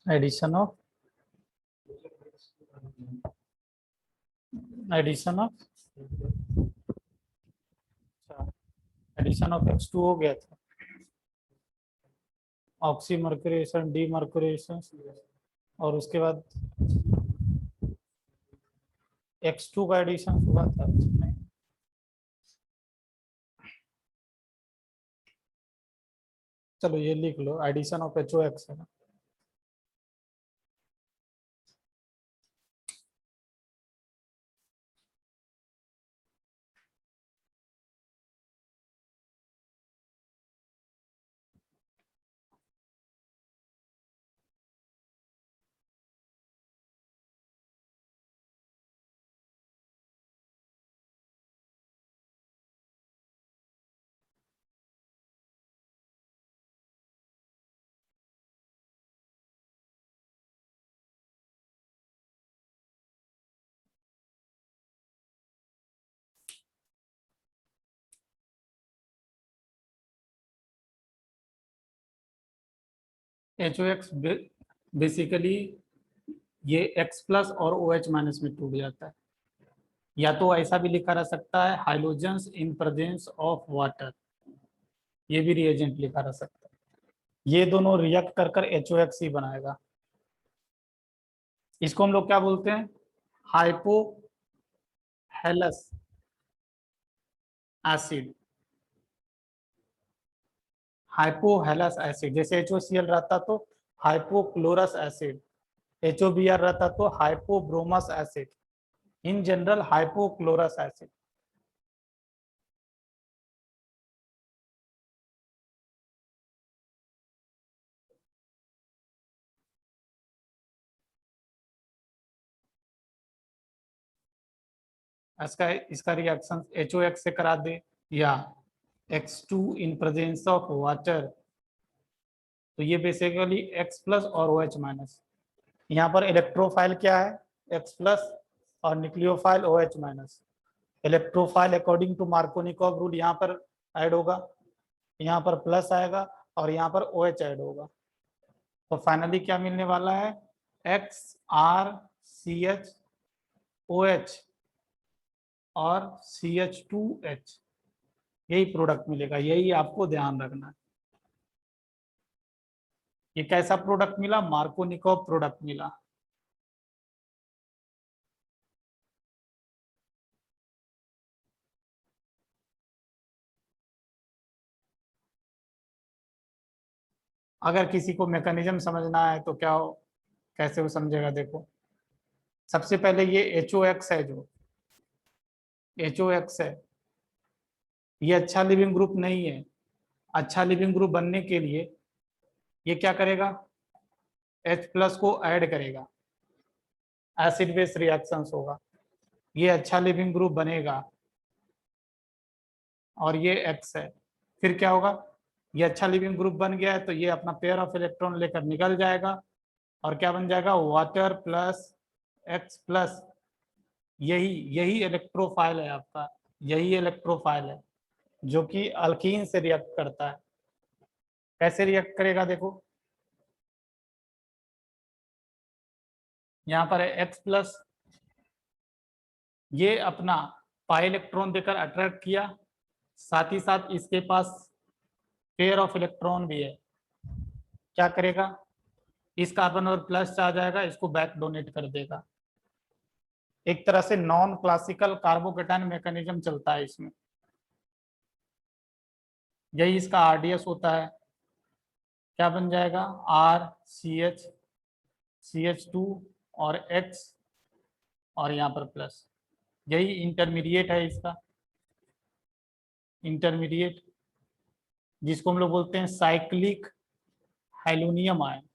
Addition of addition of H2 हो गया था, ऑक्सीमर्क्यूरेशन, डीमर्क्यूरेशन, और उसके बाद X2 का एडिशन हुआ था। चलो ये लिख लो, एडिशन ऑफ HOX है ना। HOX बेसिकली ये X प्लस और OH माइनस में टूट जाता है, या तो ऐसा भी लिखा रह सकता है hydrogens in presence of water, ये भी रिएजेंट लिखा रह सकता है। ये दोनों रिएक्ट कर कर HOX ही बनाएगा। इसको हम लोग क्या बोलते हैं, हाइपोहेलस एसिड। हाइपोहेलस एसिड, जैसे HOCl रहता तो हाइपोक्लोरस एसिड, HOBr रहता तो hypobromous acid, in general hypochlorous acid. इसका रिएक्शन HOX से करा दे या X2 in presence of water, तो ये बेसिकली X प्लस और OH माइनस। यहाँ पर इलेक्ट्रोफाइल क्या है, X प्लस, और nucleophile OH minus. Electrophile according to Markovnikov rule यहाँ पर ऐड होगा, यहाँ पर प्लस आएगा और यहाँ पर OH ऐड होगा। तो फाइनली क्या मिलने वाला है, XRCHOH और CH2H, यही प्रोडक्ट मिलेगा। यही आपको ध्यान रखना है। ये कैसा प्रोडक्ट मिला, मार्कोनिकॉव प्रोडक्ट मिला। अगर किसी को मैकेनिज्म समझना है तो क्या हो, कैसे वो समझेगा, देखो सबसे पहले ये HOX है, जो HOX है ये अच्छा लिविंग ग्रुप नहीं है। अच्छा लिविंग ग्रुप बनने के लिए ये क्या करेगा, H प्लस को ऐड करेगा, एसिड बेस रिएक्शंस होगा, ये अच्छा लिविंग ग्रुप बनेगा, और ये X है। फिर क्या होगा, ये अच्छा लिविंग ग्रुप बन गया है तो ये अपना पेयर ऑफ इलेक्ट्रॉन लेकर निकल जाएगा, और क्या बन जाएगा, वाटर प्लस X प्लस। यही यही इलेक्ट्रोफाइल है आपका, यही इलेक्ट्रोफाइल है जो कि अल्कीन से रिएक्ट करता है। कैसे रिएक्ट करेगा, देखो यहाँ पर है X प्लस, ये अपना पाई इलेक्ट्रॉन देकर अट्रैक्ट किया, साथ ही साथ इसके पास पेयर ऑफ इलेक्ट्रॉन भी है। क्या करेगा, इस कार्बन और प्लस आ जाएगा, इसको बैक डोनेट कर देगा। एक तरह से नॉन क्लासिकल कार्बोकेटायन मैकेनिज्म चलता है इसमें। यही इसका RDS होता है। क्या बन जाएगा, RCH CH2 और X, और यहाँ पर प्लस, यही इंटरमीडिएट है इसका, इंटरमीडिएट जिसको हम लोग बोलते हैं साइक्लिक हेलोनियम आयन।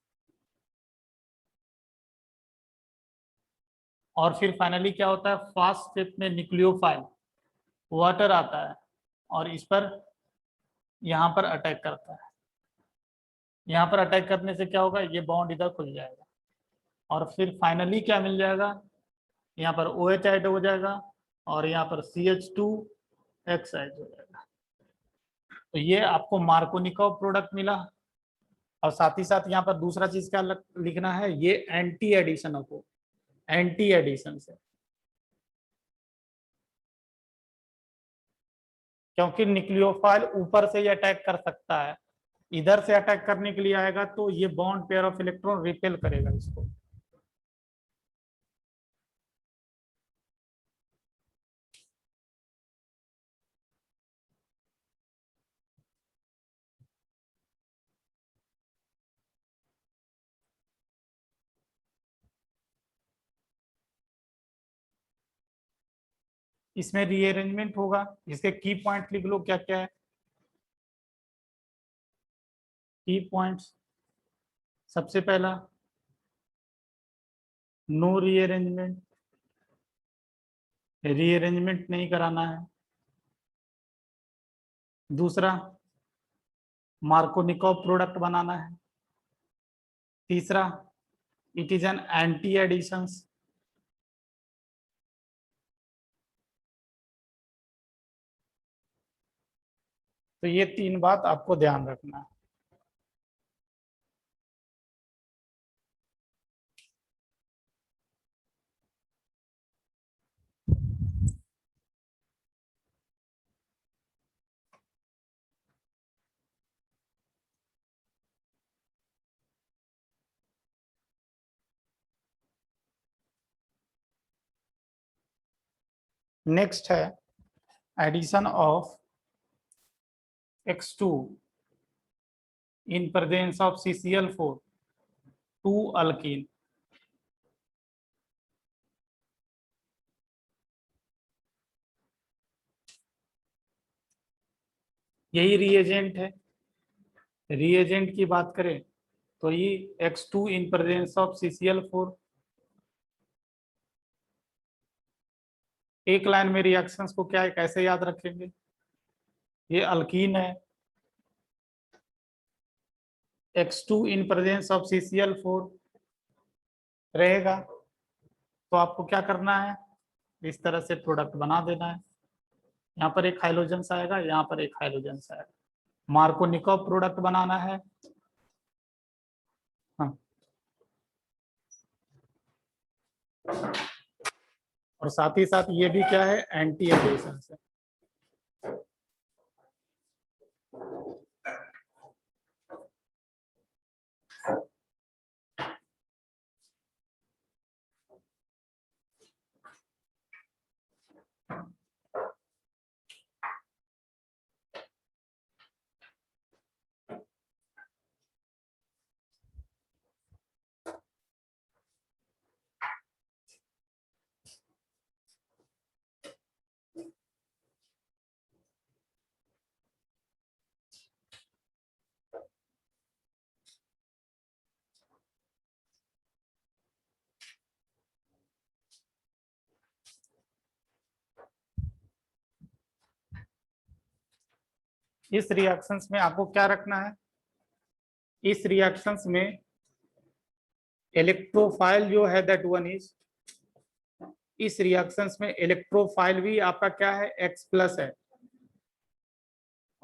और फिर फाइनली क्या होता है, फास्ट स्टेप में न्यूक्लियोफाइल वाटर आता है और इस पर यहाँ पर अटैक करता है। यहाँ पर अटैक करने से क्या होगा, ये बॉन्ड इधर खुल जाएगा, और फिर फाइनली क्या मिल जाएगा, यहाँ पर OH ऐड हो जाएगा और यहाँ पर CH2X ऐड हो जाएगा। तो ये आपको मार्कोनिकॉव प्रोडक्ट मिला। और साथ ही साथ यहाँ पर दूसरा चीज क्या लिखना है, ये एंटी एडिशन को, एंटी एडिशन से, क्योंकि न्यूक्लियोफाइल ऊपर से ये अटैक कर सकता है, इधर से अटैक करने के लिए आएगा तो ये bond pair of electron repel करेगा इसको। इसमें रीअरेंजमेंट होगा, इसके की पॉइंट लिख लो क्या क्या है। की पॉइंट्स, सबसे पहला नो रीअरेंजमेंट, रीअरेंजमेंट नहीं कराना है। दूसरा मार्कोनिकॉव प्रोडक्ट बनाना है। तीसरा it is an anti additions. तो ये तीन बात आपको ध्यान रखना है। नेक्स्ट है addition of X2 in presence of CCl4 to alkene। यही रिएजेंट है। रिएजेंट की बात करें तो ये X2 in presence of CCl4, एक लाइन में रिएक्शंस को क्या है, कैसे याद रखेंगे, ये अल्कीन है, X2 in presence of CCl4 रहेगा, तो आपको क्या करना है, इस तरह से प्रोडक्ट बना देना है। यहाँ पर एक हाइड्रोजन आएगा, यहाँ पर एक हाइड्रोजन आएगा, मार्कोनिकॉव प्रोडक्ट बनाना है। हाँ, और साथ ही साथ ये भी क्या है, एंटी एडिशन है। इस रिएक्शंस में आपको क्या रखना है, इस रिएक्शंस में इलेक्ट्रोफाइल जो है दैट वन इज, इस रिएक्शंस में इलेक्ट्रोफाइल भी आपका क्या है, X+ है,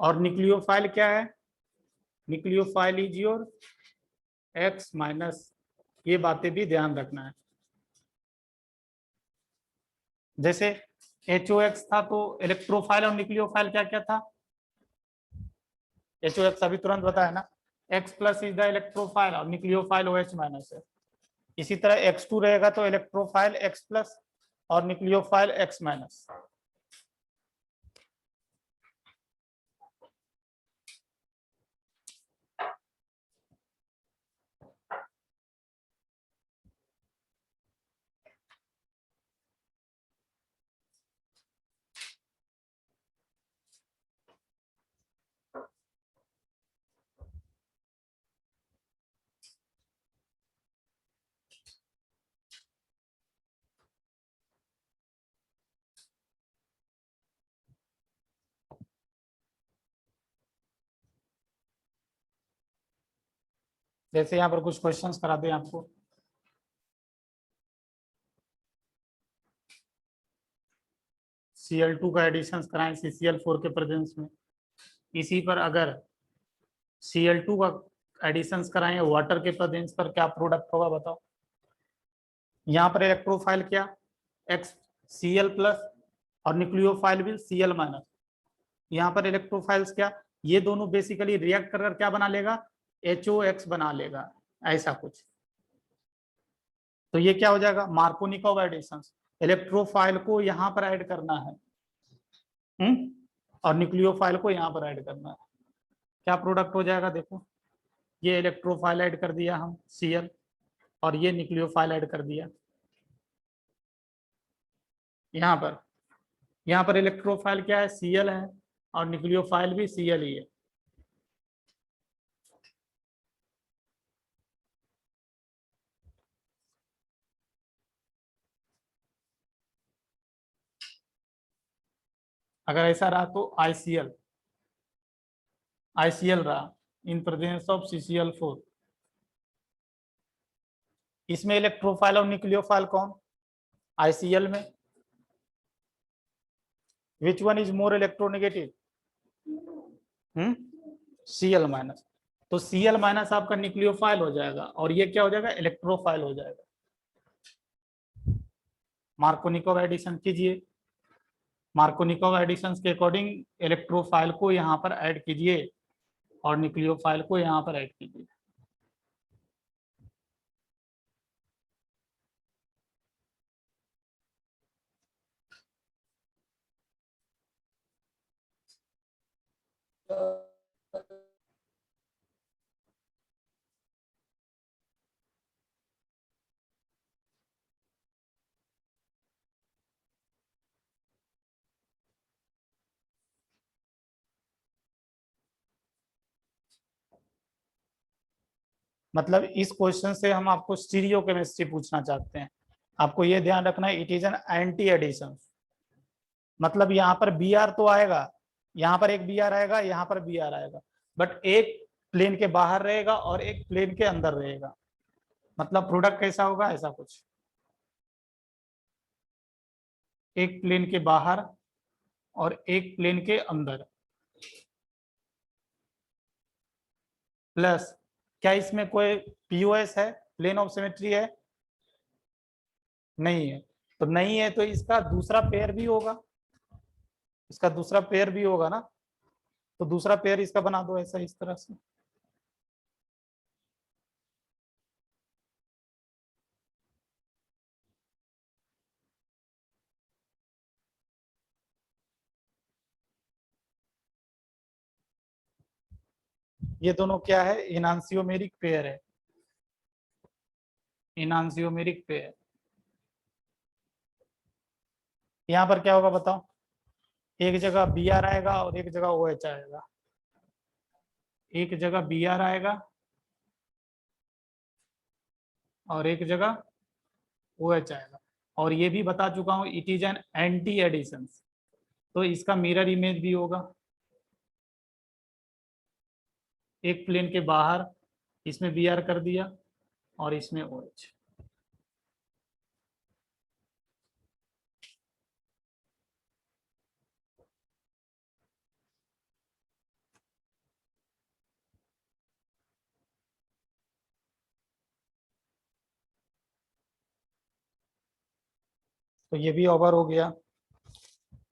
और न्यूक्लियोफाइल क्या है, न्यूक्लियोफाइल इज योर X-। ये बातें भी ध्यान रखना है। जैसे HOX था तो इलेक्ट्रोफाइल और न्यूक्लियोफाइल क्या क्या था, HOX अभी तुरंत बताया ना, X+ इज द इलेक्ट्रोफाइल और न्यूक्लियोफाइल OH- है। इसी तरह X2 रहेगा तो इलेक्ट्रोफाइल X+ और न्यूक्लियोफाइल X-। जैसे यहाँ पर कुछ क्वेश्चंस करा दें आपको, Cl2 का एडिशन कराएं CCl4 के प्रेजेंस में, इसी पर अगर Cl2 का एडिशंस कराएं वाटर के प्रेजेंस पर, क्या प्रोडक्ट होगा बताओ। यहाँ पर इलेक्ट्रोफाइल क्या, XCl+ और न्यूक्लियोफाइल भी Cl-। यहाँ पर इलेक्ट्रोफाइल्स क्या, ये दोनों बेसिकली रिएक्ट कर क्या बना लेगा, HOX बना लेगा, ऐसा कुछ। तो ये क्या हो जाएगा, मार्कोनिकोव एडिशंस। इलेक्ट्रोफाइल को यहाँ पर ऐड करना है, और न्यूक्लियोफाइल को यहाँ पर ऐड करना है, क्या प्रोडक्ट हो जाएगा देखो। ये इलेक्ट्रोफाइल ऐड कर दिया हम Cl, और ये न्यूक्लियोफाइल ऐड कर दिया यहाँ पर इलेक्ट्रोफाइल क्या है, Cl है, और न्यूक्लियोफाइल भी Cl ही है। अगर ऐसा रहा तो ICl रहा इन प्रेजेंस ऑफ CCl4। इसमें इलेक्ट्रोफाइल और न्यूक्लियोफाइल कौन, ICl में which one is more electronegative, Cl-। तो Cl- आपका न्यूक्लियोफाइल हो जाएगा, और ये क्या हो जाएगा, इलेक्ट्रोफाइल हो जाएगा। मार्कोनिकोव एडिशन कीजिए, मार्कोनिकोव एडिशन के अकॉर्डिंग इलेक्ट्रोफाइल को यहाँ पर ऐड कीजिए और न्यूक्लियोफाइल को यहाँ पर ऐड कीजिए। मतलब इस क्वेश्चन से हम आपको स्टीरियो केमिस्ट्री पूछना चाहते हैं। आपको ये ध्यान रखना है, it is an anti addition. मतलब यहाँ पर Br तो आएगा, यहाँ पर एक Br आएगा, यहाँ पर Br आएगा, बट एक प्लेन के बाहर रहेगा और एक प्लेन के अंदर रहेगा। मतलब प्रोडक्ट कैसा होगा, ऐसा कुछ, एक प्लेन के बाहर और एक प्लेन के अंदर, प्लस क्या इसमें कोई POS है, प्लेन ऑफ सिमेट्री है, नहीं है। तो नहीं है तो इसका दूसरा पेयर भी होगा, इसका दूसरा पेयर भी होगा ना, तो दूसरा पेयर इसका बना दो ऐसा, इस तरह से। ये दोनों क्या है, इनांसियोमेरिक पेयर है, इनांसियोमेरिक पेयर। यहाँ पर क्या होगा बताओ, एक जगह Br आएगा और एक जगह OH आएगा, एक जगह Br आएगा और एक जगह OH आएगा। और ये भी बता चुका हूं, it is an anti addition, तो इसका मिरर इमेज भी होगा, एक प्लेन के बाहर इसमें Br कर दिया और इसमें OH। तो ये भी ओवर हो गया।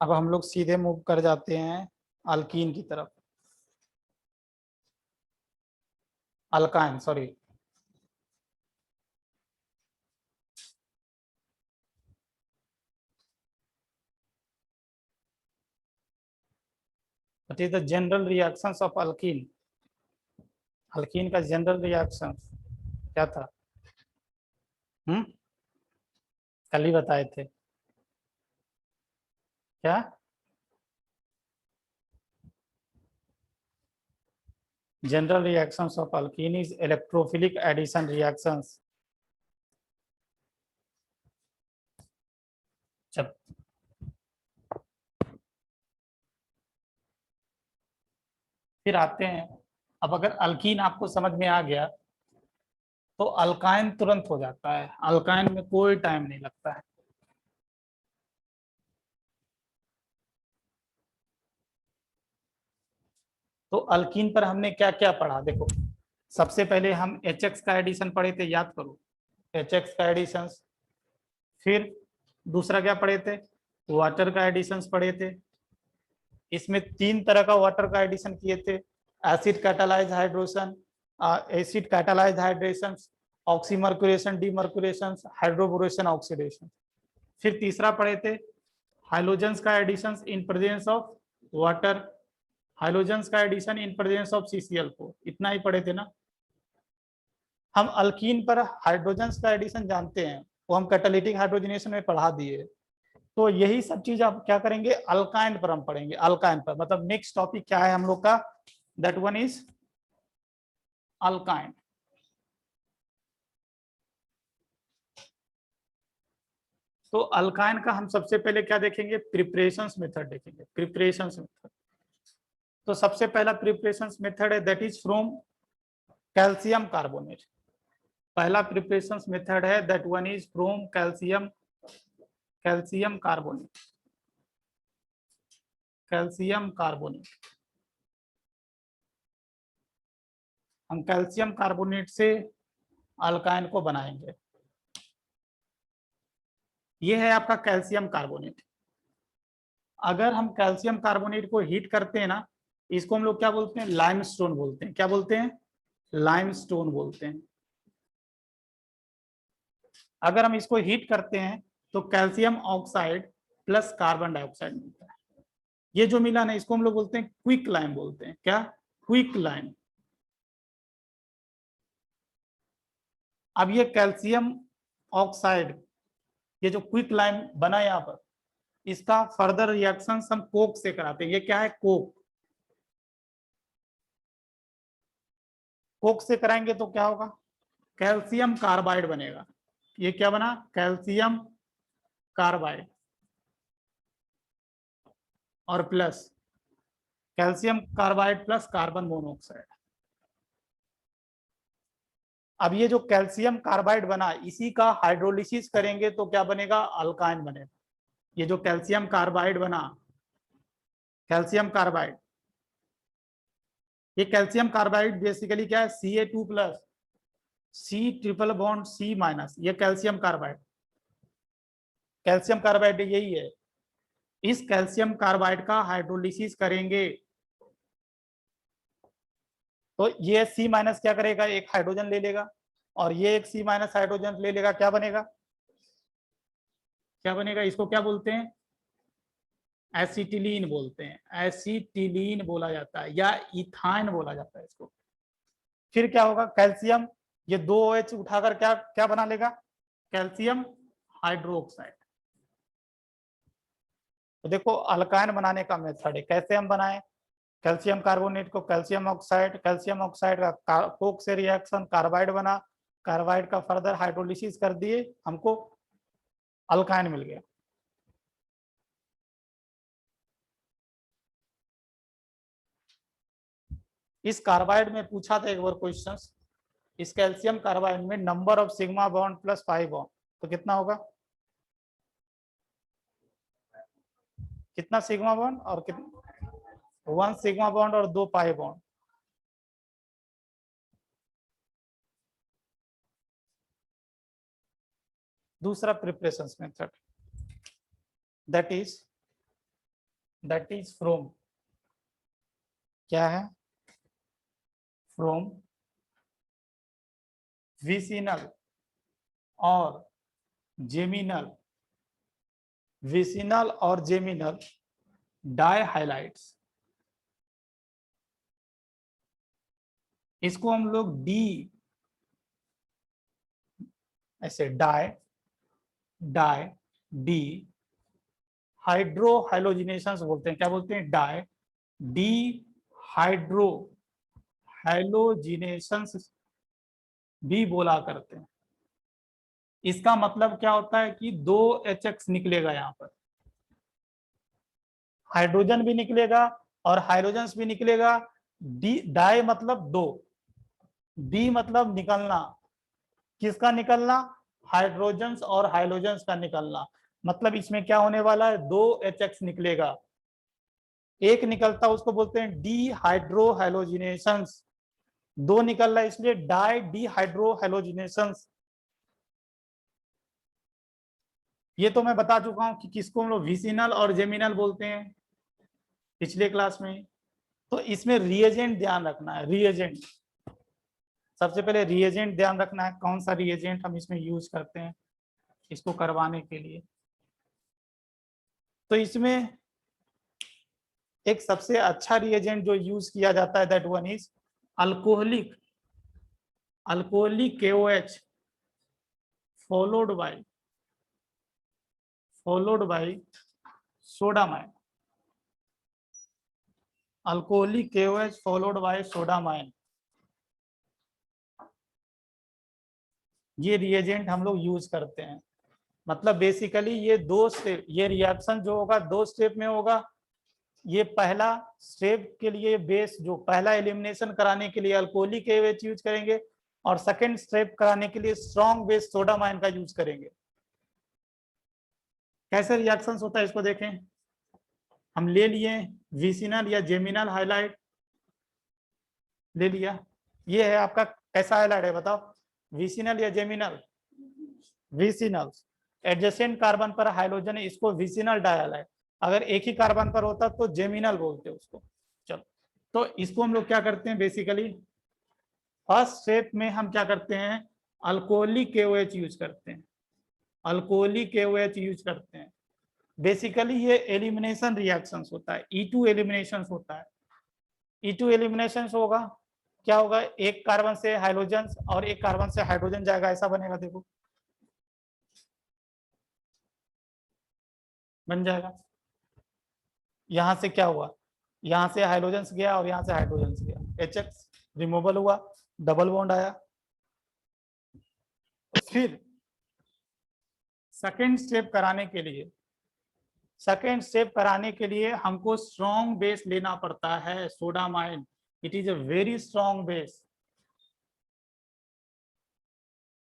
अब हम लोग सीधे मूव कर जाते हैं अल्कीन की तरफ, alkyne sorry. What is the general reactions of alkene? Alkyne का जनरल रिएक्शन क्या था, कल ही बताए थे क्या, general reactions of alkene is electrophilic addition reactions। जब फिर आते हैं, अब अगर अल्कीन आपको समझ में आ गया तो अल्काइन तुरंत हो जाता है, अल्काइन में कोई टाइम नहीं लगता है। तो अल्कीन पर हमने क्या क्या पढ़ा देखो, सबसे पहले हम HX का एडिशन पढ़े थे, याद करो, HX का एडिशन। फिर दूसरा क्या पढ़े थे, वाटर का एडिशंस पढ़े थे। इसमें 3 तरह का वाटर का एडिशन किए थे, acid catalyse hydration, acid catalyse hydration, oxymercuration demercuration, hydroboration oxidation. फिर तीसरा पढ़े थे हाइलोजेंस का addition in presence of water, halogens का addition in presence of CCl4। इतना ही पढ़े थे ना। हम अल्कीन पर हाइड्रोजन्स का एडिशन जानते हैं, वो हम कैटालिटिक हाइड्रोजनेशन में पढ़ा दिए। तो यही सब चीज आप क्या करेंगे, अल्काइन पर हम पढ़ेंगे। अल्काइन पर मतलब नेक्स्ट टॉपिक क्या है हम लोग का, दैट वन इज अल्काइन। तो अल्काइन का हम सबसे पहले क्या देखेंगे, प्रिपरेशंस मेथड देखेंगे, प्रिपरेशंस मेथड। तो सबसे पहला प्रिपरेशंस मेथड है that is from calcium carbonate. पहला प्रिपरेशंस मेथड है that one is from calcium carbonate, calcium carbonate. हम कैल्शियम कार्बोनेट से अल्काइन को बनाएंगे। ये है आपका कैल्शियम कार्बोनेट। अगर हम कैल्शियम कार्बोनेट को हीट करते हैं ना, इसको हम लोग क्या बोलते हैं, लाइमस्टोन बोलते हैं। क्या बोलते हैं, लाइमस्टोन बोलते हैं। अगर हम इसको हीट करते हैं तो calcium oxide plus carbon dioxide मिलता है। ये जो मिला ना, इसको हम लोग बोलते हैं क्विक लाइम बोलते हैं। क्या, क्विक लाइम। अब ये कैल्शियम ऑक्साइड, ये जो क्विक लाइम बना यहाँ पर, इसका फर्दर रिएक्शन हम कोक से कराते हैं। ये क्या है, कोक। कोक से कराएंगे तो क्या होगा, कैल्शियम कार्बाइड बनेगा। ये क्या बना, कैल्शियम कार्बाइड और plus calcium carbide plus carbon monoxide. अब ये जो कैल्शियम कार्बाइड बना, इसी का हाइड्रोलिसिस करेंगे तो क्या बनेगा, अल्काइन बनेगा। ये जो कैल्शियम कार्बाइड बना, कैल्शियम कार्बाइड, ये कैल्शियम कार्बाइड बेसिकली क्या है, Ca2 plus C triple bond C minus, ये कैल्शियम कार्बाइड। कैल्शियम कार्बाइड यही है। इस कैल्शियम कार्बाइड का हाइड्रोलिसिस करेंगे तो ये C माइनस क्या करेगा, एक हाइड्रोजन ले लेगा, और ये एक C माइनस हाइड्रोजन ले लेगा। क्या बनेगा, क्या बनेगा, इसको क्या बोलते हैं, एसिटिलीन बोलते हैं। एसिटिलीन बोला जाता है या इथाइन बोला जाता है इसको। फिर क्या होगा, कैल्शियम ये 2 OH उठाकर क्या क्या बना लेगा, कैल्शियम हाइड्रोक्साइड। तो देखो अल्काइन बनाने का मेथड है, कैसे हम बनाएं, कैल्शियम कार्बोनेट को कैल्शियम ऑक्साइड का कोक से रिएक्शन, कार्बाइड बना, कार्बाइड का फर्दर हाइड्रोलिसिस कर दिए, हमको अल्काइन मिल गया। इस कार्बाइड में पूछा था एक बार क्वेश्चन, इस कैल्शियम कार्बाइड में number of sigma bond plus 5 bond, तो कितना होगा, कितना सिग्मा बॉन्ड और कितना, 1 सिग्मा बॉन्ड और 2 पाई बॉन्ड। दूसरा preparation method that is from, क्या है, फ्रॉम विसिनल और जेमिनल, विसिनल और जेमिनल डाई हाइलाइट्स। इसको हम लोग डी, ऐसे डाई डी हाइड्रो हाइलोजिनेशन बोलते हैं। क्या बोलते हैं, डाई डी हाइड्रो हाइलोजिनेशन भी बोला करते हैं। इसका मतलब क्या होता है कि 2 HX निकलेगा, यहाँ पर हाइड्रोजन भी निकलेगा और हाइड्रोजन भी निकलेगा। डी डाई मतलब 2, डी मतलब निकलना, किसका निकलना, हाइड्रोजन्स और हाइलोजेंस का निकलना। मतलब इसमें क्या होने वाला है, 2 HX निकलेगा, एक निकलता उसको बोलते हैं डी हाइड्रो हाइलोजिनेशन, दो निकल रहा है इसलिए डाई डिहाइड्रो हेलोजिनेशन। ये तो मैं बता चुका हूं कि किसको हम लोग विसिनल और जेमिनल बोलते हैं पिछले क्लास में। तो इसमें रिएजेंट ध्यान रखना है, रिएजेंट। सबसे पहले रिएजेंट ध्यान रखना है, कौन सा रिएजेंट हम इसमें यूज करते हैं इसको करवाने के लिए। तो इसमें एक सबसे अच्छा रिएजेंट जो यूज किया जाता है that one is alcoholic, alcoholic KOH followed by sodamine, alcoholic KOH followed by sodamine। ये रिएजेंट हम लोग यूज करते हैं। मतलब बेसिकली ये दो स्टेप, ये रिएक्शन जो होगा दो स्टेप में होगा। ये पहला स्टेप के लिए बेस जो पहला एलिमिनेशन कराने के लिए अल्कोहलिक KOH यूज करेंगे और सेकंड स्टेप कराने के लिए स्ट्रॉन्ग बेस सोडामाइन का यूज करेंगे। कैसे रिएक्शंस होता है इसको देखें। हम ले लिए विसिनल या जेमिनल हाइलाइट ले लिया। ये है आपका कैसा हाइलाइट है बताओ, विसिनल या जेमिनल? विसिनल। एडजेसेंट कार्बन पर हाइड्रोजन है, इसको विसिनल डायहाइलाइट। अगर एक ही कार्बन पर होता तो जेमिनल बोलते हैं उसको। चलो, तो इसको हम लोग क्या करते हैं बेसिकली, फर्स्ट स्टेप में हम क्या करते हैं, अल्कोहलिक KOH यूज करते हैं, अल्कोहलिक KOH यूज करते हैं। बेसिकली ये एलिमिनेशन रिएक्शंस होता है, E2 एलिमिनेशन होता है। E2 एलिमिनेशन होगा, क्या होगा, एक कार्बन से हाइड्रोजन और एक कार्बन से हाइड्रोजन जाएगा, ऐसा बनेगा, देखो बन जाएगा। यहां से क्या हुआ, यहां से हाइड्रोजन गया और यहां से हाइड्रोजन गया, HX रिमूवल हुआ, डबल बॉन्ड आया। फिर सेकेंड स्टेप कराने के लिए, सेकेंड स्टेप कराने के लिए हमको स्ट्रॉन्ग बेस लेना पड़ता है, sodamide. It is a very strong base.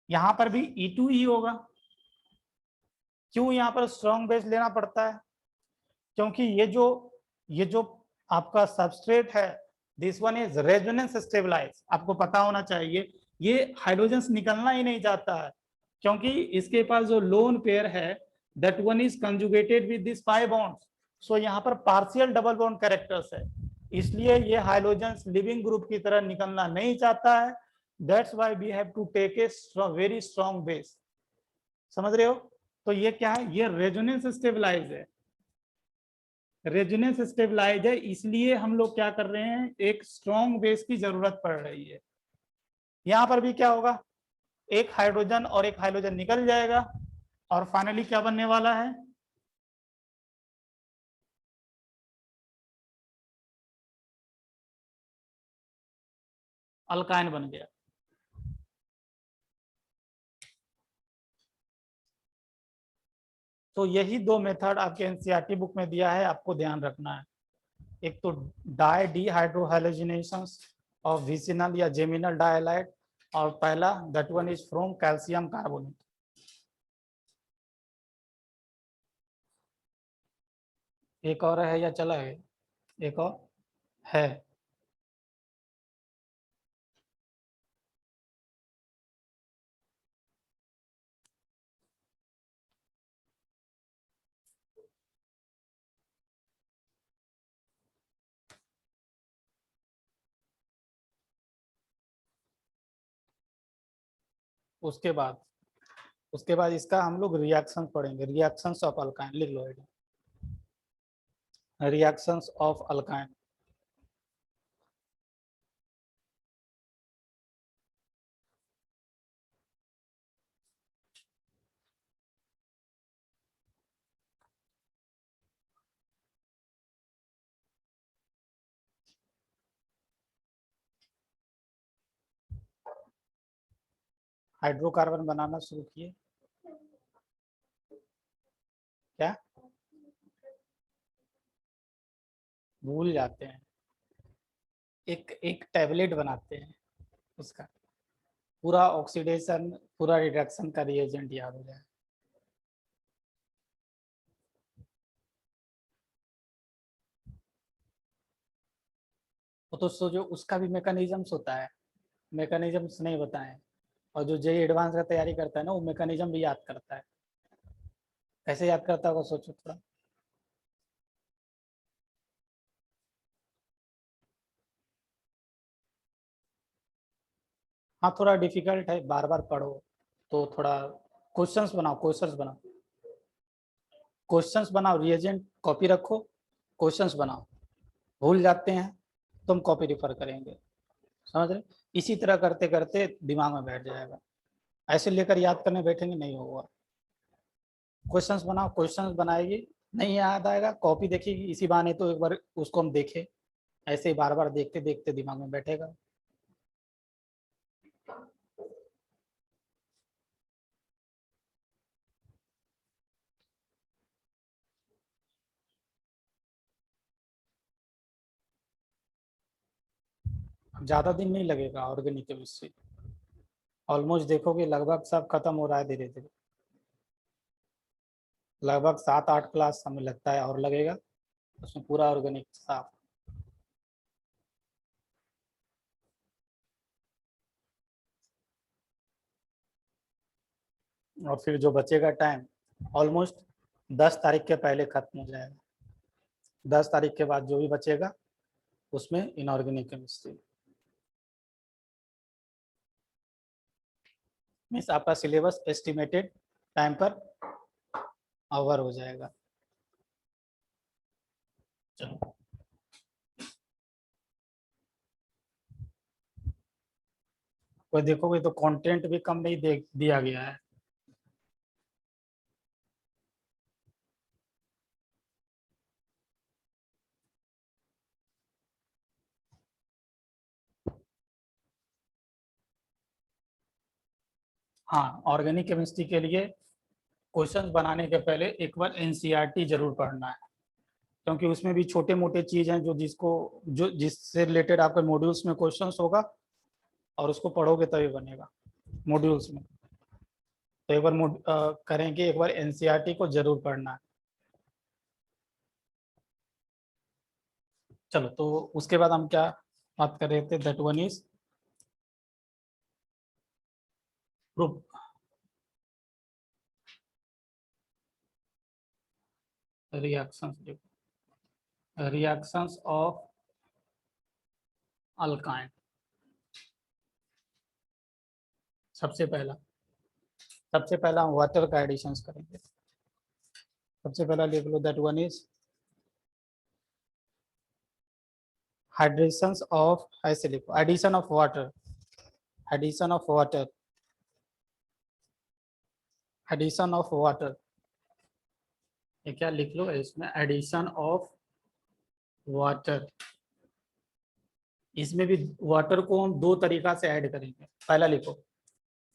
यहां पर भी E2 ही होगा। क्यों यहां पर स्ट्रॉन्ग बेस लेना पड़ता है, क्योंकि ये जो आपका सबस्ट्रेट है, this one is resonance stabilise. आपको पता होना चाहिए ये हाइड्रोजन निकलना ही नहीं चाहता है, क्योंकि इसके पास जो लोन पेयर है that one is conjugated with this pi bonds. So यहाँ पर पार्शियल डबल बॉन्ड कैरेक्टर्स है, इसलिए ये हाइड्रोजन लिविंग ग्रुप की तरह निकलना नहीं चाहता है। That's why we have to take a very strong base. समझ रहे हो? तो ये क्या है, ये रेजोनेंस स्टेबलाइज है, रेजोनेंस स्टेबलाइज है, इसलिए हम लोग क्या कर रहे हैं, एक स्ट्रॉन्ग बेस की जरूरत पड़ रही है। यहां पर भी क्या होगा, एक हाइड्रोजन और एक हाइड्रोजन निकल जाएगा और फाइनली क्या बनने वाला है, अल्काइन बन गया। तो यही दो मेथड आपके एनसीईआरटी बुक में दिया है, आपको ध्यान रखना है। एक तो डाई डिहाइड्रोहाइलोजिनेशन ऑफ विसिनल या जेमिनल डायलाइट, और पहला that one is from calcium carbonate. एक और है या चला है, एक और है। उसके बाद इसका हम लोग रिएक्शन पढ़ेंगे, रिएक्शंस ऑफ अल्काइन, लिख लो, रिएक्शंस ऑफ अल्काइन। हाइड्रोकार्बन बनाना शुरू किए, क्या भूल जाते हैं, एक एक टैबलेट बनाते हैं उसका, पूरा ऑक्सीडेशन पूरा रिडक्शन का रिएजेंट याद हो जाए। वो तो जो उसका भी मैकेनिज्म्स होता है, मैकेनिज्म्स नहीं बताए। और जो जेई एडवांस का तैयारी करता है ना, वो मैकेनिज्म भी याद करता है। कैसे याद करता होगा, सोचो थोड़ा। हाँ, थोड़ा डिफिकल्ट है, बार बार पढ़ो तो थोड़ा। क्वेश्चंस बनाओ, क्वेश्चंस बनाओ, क्वेश्चंस बनाओ, रिएजेंट कॉपी रखो, क्वेश्चंस बनाओ। भूल जाते हैं तो हम कॉपी रिफर करेंगे, समझ रहे। इसी तरह करते करते दिमाग में बैठ जाएगा। ऐसे लेकर याद करने बैठेंगे नहीं होगा। क्वेश्चंस बनाओ, क्वेश्चंस बनाएगी, नहीं याद आएगा कॉपी देखेगी, इसी बहाने तो एक बार उसको हम देखें। ऐसे ही बार बार देखते देखते दिमाग में बैठेगा। ज़्यादा दिन नहीं लगेगा ऑर्गेनिक केमिस्ट्री। ऑलमोस्ट देखोगे लगभग सब खत्म हो रहा है धीरे धीरे। लगभग 7-8 क्लास हमें लगता है और लगेगा, उसमें पूरा ऑर्गेनिक साफ। और फिर जो बचेगा टाइम, ऑलमोस्ट 10 तारीख के पहले खत्म हो जाएगा। 10 तारीख के बाद जो भी बचेगा उसमें इनऑर्गेनिक केमिस्ट्री। मीन्स आपका सिलेबस एस्टिमेटेड टाइम पर ओवर हो जाएगा। चलो, कोई देखोगे तो कंटेंट भी कम नहीं दिया गया है। हाँ, ऑर्गेनिक केमिस्ट्री के लिए क्वेश्चंस बनाने के पहले एक बार एनसीईआरटी जरूर पढ़ना है, क्योंकि उसमें भी छोटे मोटे चीज हैं जो जिससे रिलेटेड आपके मॉड्यूल्स में क्वेश्चंस होगा, और उसको पढ़ोगे तभी बनेगा मॉड्यूल्स में। तो एक बार करेंगे, एक बार एनसीईआरटी को जरूर पढ़ना है। चलो, तो उसके बाद हम क्या बात कर रहे थे, that one is group reactions of alkyne. सबसे पहला हम वाटर का एडिशंस करेंगे। सबसे पहला लिख लो, that one is hydrations of, ऐसे लिखो, addition of water, addition of water, addition of water. ये क्या लिख लो इसमें, एडिशन ऑफ वाटर। इसमें भी वाटर को हम दो तरीका से ऐड करेंगे। पहला लिखो,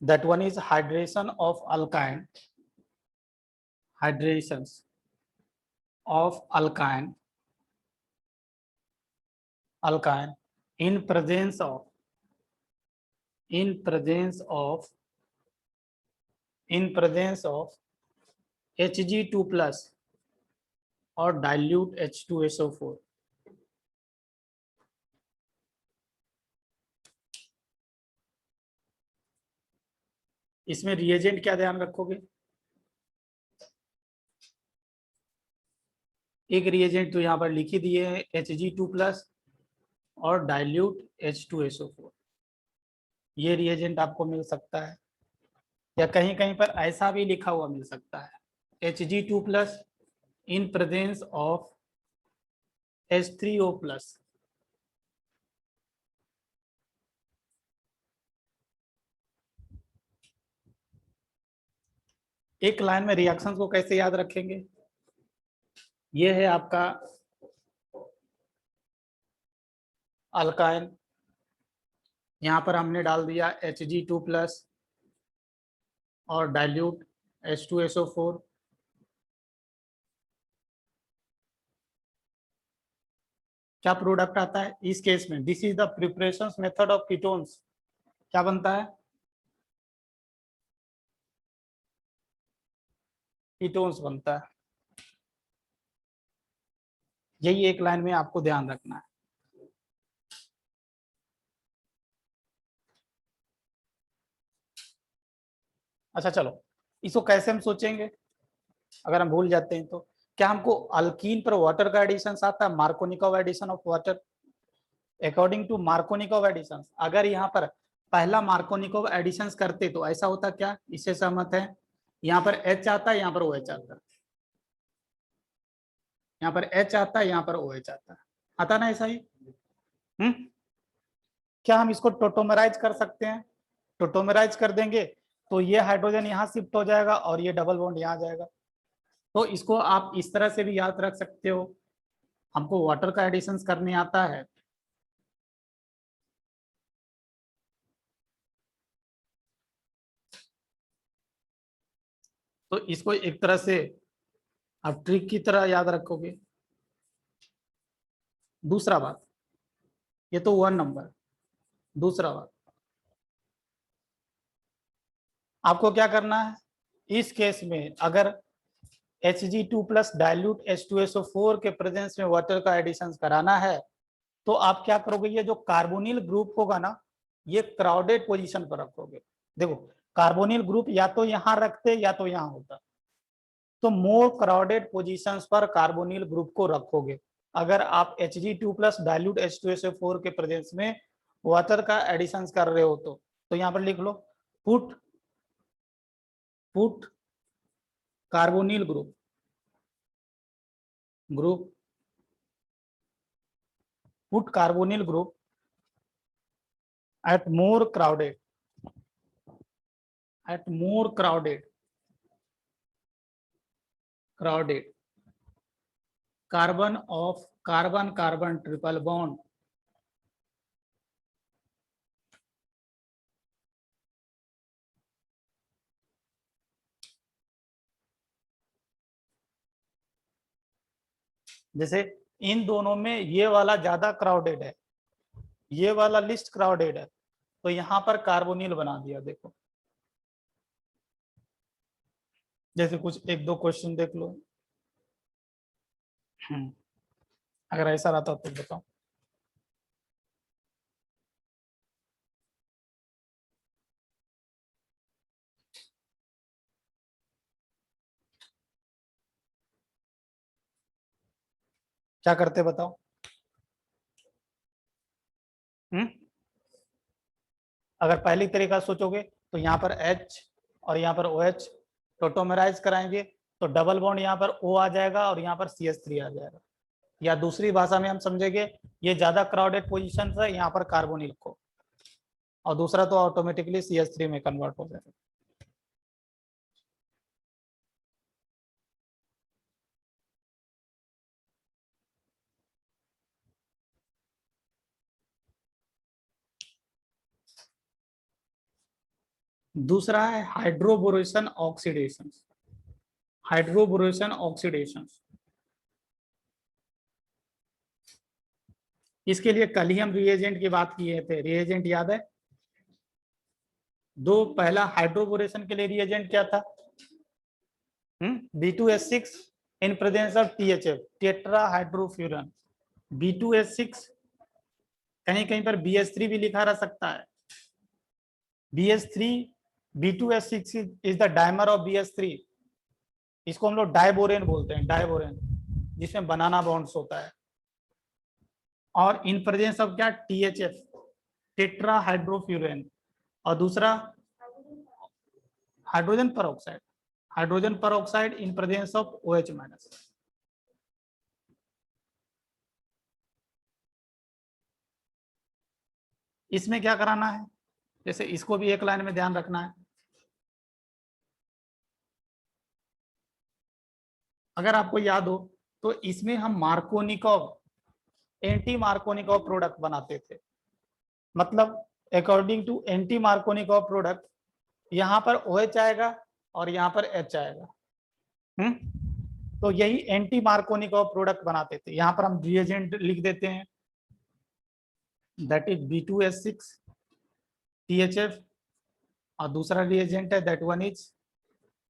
that one is hydration of alkyne, hydrations of alkyne, alkyne in presence of, in presence of, in presence of Hg2+ और डाइल्यूट H2SO4। इसमें रिएजेंट क्या ध्यान रखोगे, एक रिएजेंट तो यहाँ पर लिख ही दिए हैं, Hg2+ और डाइल्यूट H2SO4। ये रिएजेंट आपको मिल सकता है, या कहीं कहीं पर ऐसा भी लिखा हुआ मिल सकता है, Hg2+ in presence of H3O+। एक लाइन में रिएक्शंस को कैसे याद रखेंगे, ये है आपका अल्काइन, यहाँ पर हमने डाल दिया Hg2+ और डाइल्यूट H2SO4। क्या प्रोडक्ट आता है इस केस में, this is the preparation method of ketones. क्या बनता है, कीटोन्स बनता है। यही एक लाइन में आपको ध्यान रखना है। अच्छा चलो, इसको कैसे हम सोचेंगे अगर हम भूल जाते हैं तो? क्या हमको अल्कीन पर वाटर का एडिशन आता है, Markovnikov addition of water? According to Markovnikov addition, अगर यहाँ पर पहला मार्कोनिकॉव एडिशन करते तो ऐसा होता क्या? इससे सहमत है? यहाँ पर एच आता है, यहाँ पर ओ एच आता है, यहाँ पर एच आता है, यहाँ पर ओ एच आता है, आता ना ऐसा ही? क्या हम इसको टोटोमराइज कर सकते हैं? टोटोमराइज कर देंगे तो ये हाइड्रोजन यहाँ शिफ्ट हो जाएगा और ये डबल बॉन्ड यहाँ आ जाएगा। तो इसको आप इस तरह से भी याद रख सकते हो, हमको वाटर का एडिशन करने आता है तो इसको एक तरह से आप ट्रिक की तरह याद रखोगे। दूसरा बात, ये तो 1 नंबर। दूसरा बात, आपको क्या करना है इस केस में, अगर Hg2 प्लस डायल्यूट H2SO4 के प्रेजेंस में वाटर का एडिशन कराना है तो आप क्या करोगे, ये जो कार्बोनिल ग्रुप होगा ना, ये क्राउडेड पोजीशन पर रखोगे। देखो, कार्बोनिल ग्रुप या तो यहाँ रखते या तो यहाँ होता, तो मोर क्राउडेड पोजीशंस पर कार्बोनिल ग्रुप को रखोगे अगर आप Hg2 प्लस डायल्यूट H2SO4 के प्रेजेंस में वाटर का एडिशन कर रहे हो तो यहाँ पर लिख लो put carbonyl group put carbonyl group at more crowded carbon of carbon triple bond जैसे इन दोनों में ये वाला ज्यादा क्राउडेड है, ये वाला लिस्ट क्राउडेड है, तो यहाँ पर कार्बोनिल बना दिया। देखो जैसे कुछ एक दो क्वेश्चन देख लो। अगर ऐसा रहता तो बताओ। क्या करते बताओ? अगर पहली तरीका सोचोगे तो यहाँ पर H और यहाँ पर OH टोटोमराइज कराएंगे तो डबल बॉन्ड यहाँ पर O आ जाएगा और यहाँ पर CH3 आ जाएगा। या दूसरी भाषा में हम समझेंगे, ये ज्यादा क्राउडेड पोजीशन है, यहाँ पर कार्बोनिल को, और दूसरा तो ऑटोमेटिकली CH3 में कन्वर्ट हो जाएगा। दूसरा है हाइड्रोबोरेशन ऑक्सीडेशन। इसके लिए कल ही हम रिएजेंट की बात किए थे, रिएजेंट याद है? दो, पहला हाइड्रोबोरेशन के लिए रिएजेंट क्या था? B2H6 in presence of THF, टेट्राहाइड्रोफ्यूरन। B2H6 कहीं कहीं पर BH3 भी लिखा रह सकता है। BH3 B2H6 is the dimer of BH3। इसको हम लोग डाइबोरेन बोलते हैं, डाइबोरेन, जिसमें बनाना बॉन्ड्स होता है। और इन प्रेजेंस ऑफ क्या? THF, टेट्राहाइड्रोफ्यूरन। और दूसरा hydrogen peroxide in presence of OH-। इसमें क्या कराना है, जैसे इसको भी एक लाइन में ध्यान रखना है। अगर आपको याद हो तो इसमें हम मार्कोनिकॉव, एंटी मार्कोनिकॉव प्रोडक्ट बनाते थे। मतलब according to anti Markovnikov product यहाँ पर OH आएगा और यहाँ पर H आएगा। तो यही एंटी मार्कोनिकॉव प्रोडक्ट बनाते थे। यहाँ पर हम रिएजेंट लिख देते हैं, दैट इज B2H6 THF, और दूसरा रिएजेंट है that one is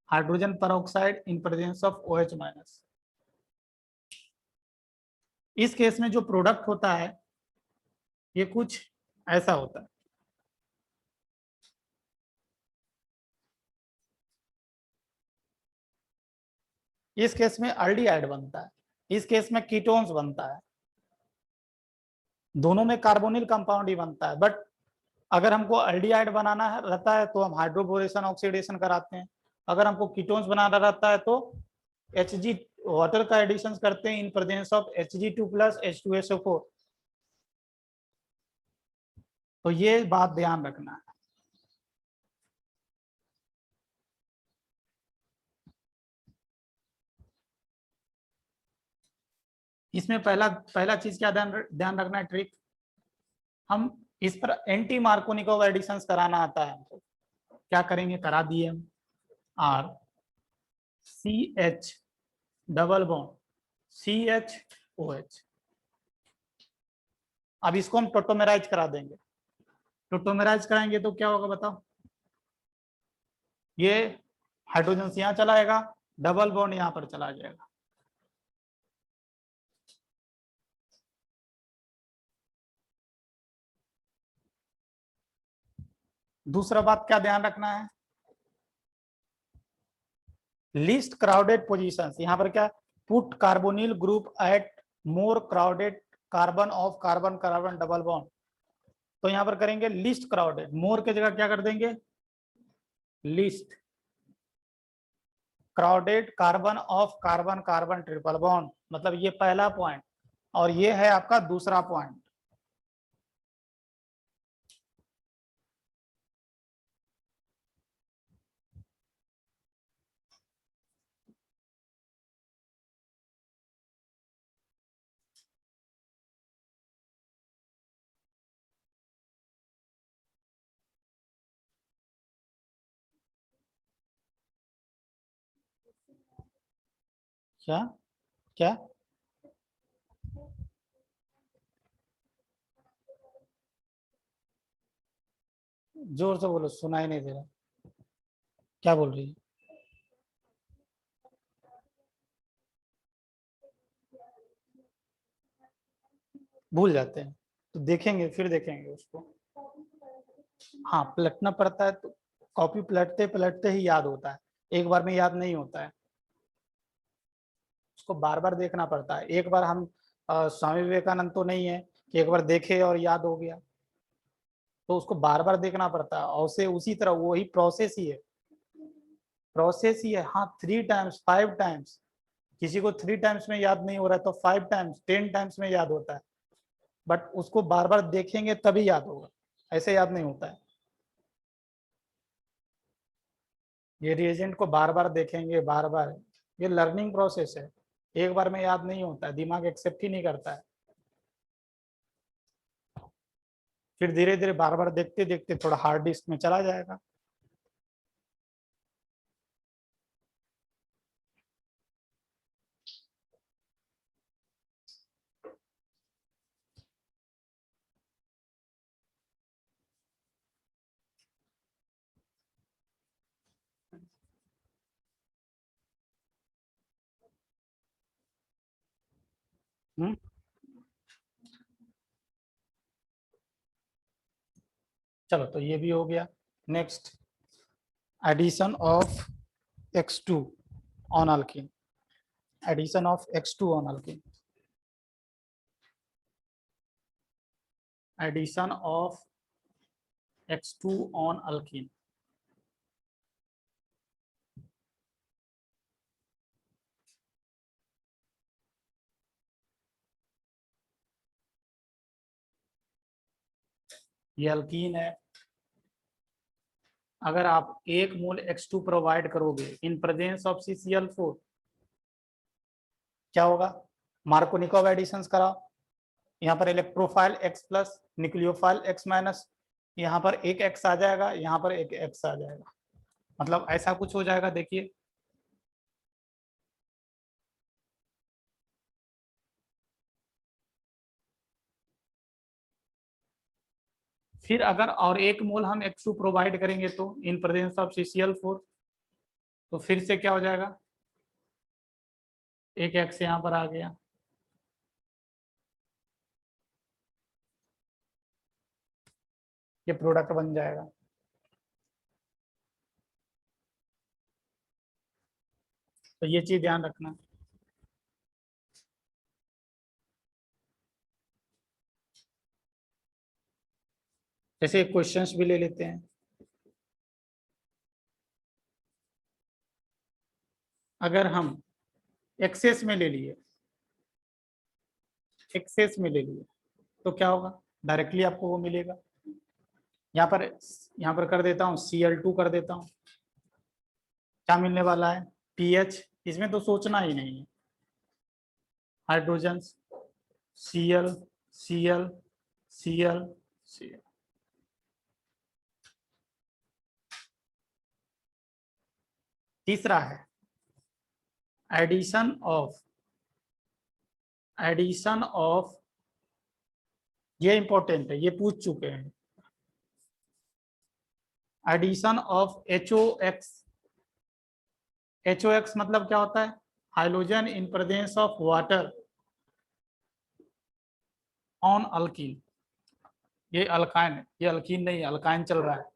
hydrogen peroxide in presence of OH-। इस केस में जो प्रोडक्ट होता है ये कुछ ऐसा होता है। इस केस में अल्डिहाइड बनता है, इस केस में कीटोन्स बनता है, दोनों में कार्बोनिल कंपाउंड ही बनता है। बट अगर हमको अल्डिहाइड बनाना रहता है तो हम हाइड्रोबोरेशन ऑक्सीडेशन कराते हैं, अगर हमको कीटोन्स बनाना रहता है तो Hg वाटर का एडिशन करते हैं इन presence of Hg2 plus H2SO4। तो ये बात ध्यान रखना है। इसमें पहला पहला चीज क्या ध्यान रखना है, ट्रिक, हम इस पर एंटी मार्कोनिकोव एडिशन कराना आता है हमको। क्या करेंगे, करा दिए हम, R CH double bond CHOH। अब इसको हम टोटोमेराइज करा देंगे। टोटोमेराइज कराएंगे तो क्या होगा बताओ, ये हाइड्रोजन यहाँ चला जाएगा, डबल बॉन्ड यहाँ पर चला जाएगा। दूसरा बात क्या ध्यान रखना है, लीस्ट क्राउडेड पोजीशंस, यहाँ पर क्या, put carbonyl group at more crowded carbon of carbon carbon double bond. तो यहाँ पर करेंगे लीस्ट क्राउडेड, मोर के जगह क्या कर देंगे, least crowded carbon of carbon carbon triple bond. मतलब ये पहला पॉइंट, और ये है आपका दूसरा पॉइंट। क्या क्या जोर से बोलो, सुनाई नहीं दे रहा, क्या बोल रही है? भूल जाते हैं तो देखेंगे, फिर देखेंगे उसको। हाँ, पलटना पड़ता है, तो कॉपी पलटते पलटते ही याद होता है, एक बार में याद नहीं होता है, उसको बार बार देखना पड़ता है। एक बार हम स्वामी विवेकानंद तो नहीं है कि एक बार देखे और याद हो गया, तो उसको बार बार देखना पड़ता है। और उसे उसी तरह वही प्रोसेस ही है, प्रोसेस ही है। हाँ, 3 टाइम्स 5 टाइम्स, किसी को 3 टाइम्स में याद नहीं हो रहा है तो 5 टाइम्स 10 टाइम्स में याद होता है, बट उसको बार बार देखेंगे तभी याद होगा, ऐसे याद नहीं होता है। ये रिएजेंट को बार बार देखेंगे, बार बार, ये लर्निंग प्रोसेस है, एक बार में याद नहीं होता है, दिमाग एक्सेप्ट ही नहीं करता है। फिर धीरे धीरे बार बार देखते देखते थोड़ा हार्ड डिस्क में चला जाएगा। हम्म, चलो तो ये भी हो गया। Next, addition of X2 on alkene, addition of X2 on alkene, addition of X2 on alkene. ये अल्कीन है, अगर आप 1 मोल X2 प्रोवाइड करोगे इन प्रेजेंस ऑफ CCl4, क्या होगा, मार्कोनिकोव एडिशंस कराओ, यहाँ पर electrophile X plus, nucleophile X minus, यहाँ पर एक X आ जाएगा, यहाँ पर एक X आ जाएगा, मतलब ऐसा कुछ हो जाएगा। देखिए, फिर अगर और 1 मोल हम X2 प्रोवाइड करेंगे तो इन प्रेजेंस ऑफ CCl4, तो फिर से क्या हो जाएगा, एक X यहाँ पर आ गया, ये प्रोडक्ट बन जाएगा। तो ये चीज ध्यान रखना। जैसे क्वेश्चंस भी ले लेते हैं। अगर हम एक्सेस में ले लिए, एक्सेस में ले लिए तो क्या होगा, डायरेक्टली आपको वो मिलेगा। यहाँ पर कर देता हूँ Cl2 कर देता हूँ, क्या मिलने वाला है, पीएच। इसमें तो सोचना ही नहीं है, hydrogen Cl Cl Cl Cl। तीसरा है एडिशन ऑफ, एडिशन ऑफ, ये इंपॉर्टेंट है, ये पूछ चुके हैं। Addition of HOX। HOX मतलब क्या होता है, hydrogen in presence of water on alkene. ये अल्काइन है, ये अल्कीन नहीं, अल्काइन चल रहा है।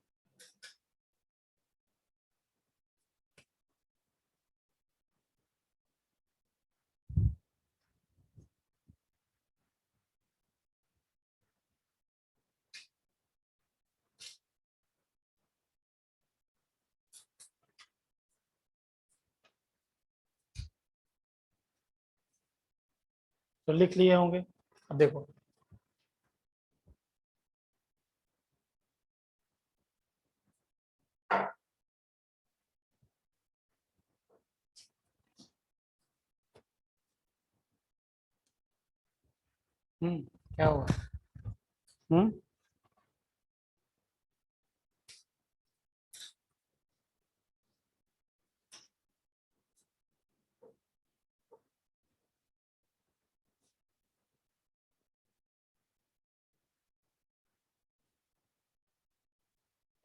तो लिख लिए होंगे। अब देखो, क्या हुआ, हम्म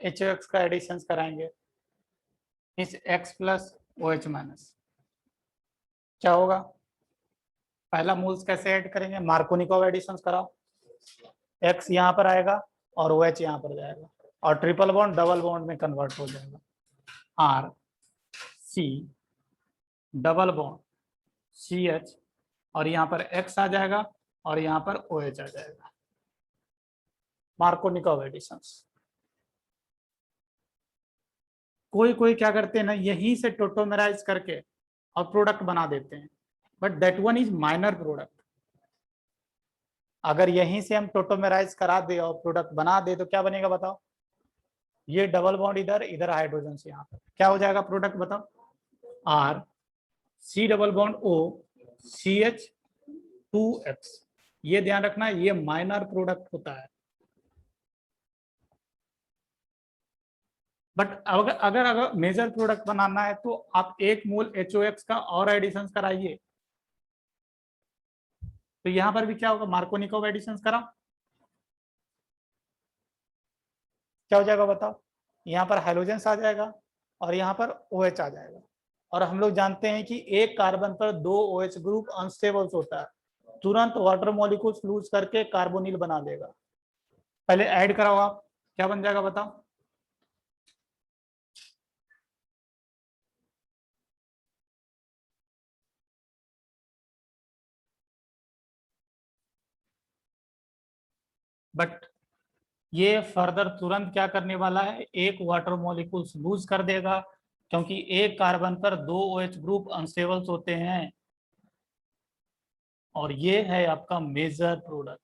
HOX का एडिशन कराएंगे, इस X प्लस OH माइनस क्या होगा, पहला मोल्स कैसे ऐड करेंगे, मार्कोनिकॉव एडिशन कराओ। X यहाँ पर आएगा और OH यहाँ पर जाएगा और ट्रिपल बॉन्ड डबल बॉन्ड में कन्वर्ट हो जाएगा, RC डबल बॉन्ड CH, और यहाँ पर X आ जाएगा और यहाँ पर OH आ जाएगा, मार्कोनिकॉव एडिशंस। कोई कोई क्या करते हैं ना, यहीं से टोटोमेराइज करके और प्रोडक्ट बना देते हैं, but that one is minor product. अगर यहीं से हम टोटोमेराइज करा दे और प्रोडक्ट बना दे तो क्या बनेगा बताओ, ये डबल बॉन्ड इधर, इधर हाइड्रोजन से यहाँ पर क्या हो जाएगा प्रोडक्ट बताओ, RC double bond O CH2X। ये ध्यान रखना, ये माइनर प्रोडक्ट होता है। बट अगर मेजर प्रोडक्ट बनाना है तो आप 1 मोल HOX का और एडिशन कराइए, तो यहां पर भी क्या होगा, मार्कोनिकॉव एडिशन करा, क्या हो जाएगा बताओ, यहाँ पर हाइड्रोजन आ जाएगा और यहाँ पर OH आ जाएगा। और हम लोग जानते हैं कि एक कार्बन पर 2 OH ग्रुप अनस्टेबल होता है, तुरंत वाटर मॉलिक्यूल्स लूज करके कार्बोनिल बना देगा। पहले ऐड कराओ आप, क्या बन जाएगा बताओ, बट ये फर्दर तुरंत क्या करने वाला है, एक वाटर मॉलिक्यूल्स लूज कर देगा, क्योंकि एक कार्बन पर 2 OH ग्रुप अनस्टेबल्स होते हैं, और ये है आपका मेजर प्रोडक्ट।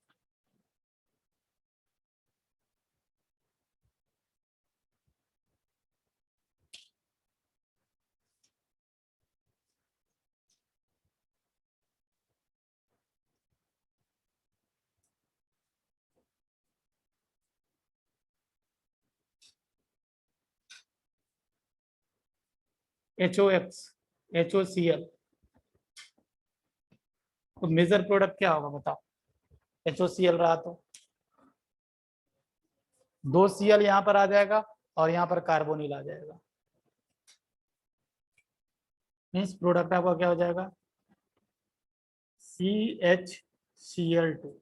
HOX HOCl, तो मेजर प्रोडक्ट क्या होगा बताओ, HOCl रहा तो 2 Cl यहाँ पर आ जाएगा और यहाँ पर कार्बोनिल आ जाएगा, मीन्स प्रोडक्ट आपका क्या हो जाएगा, CHCl2।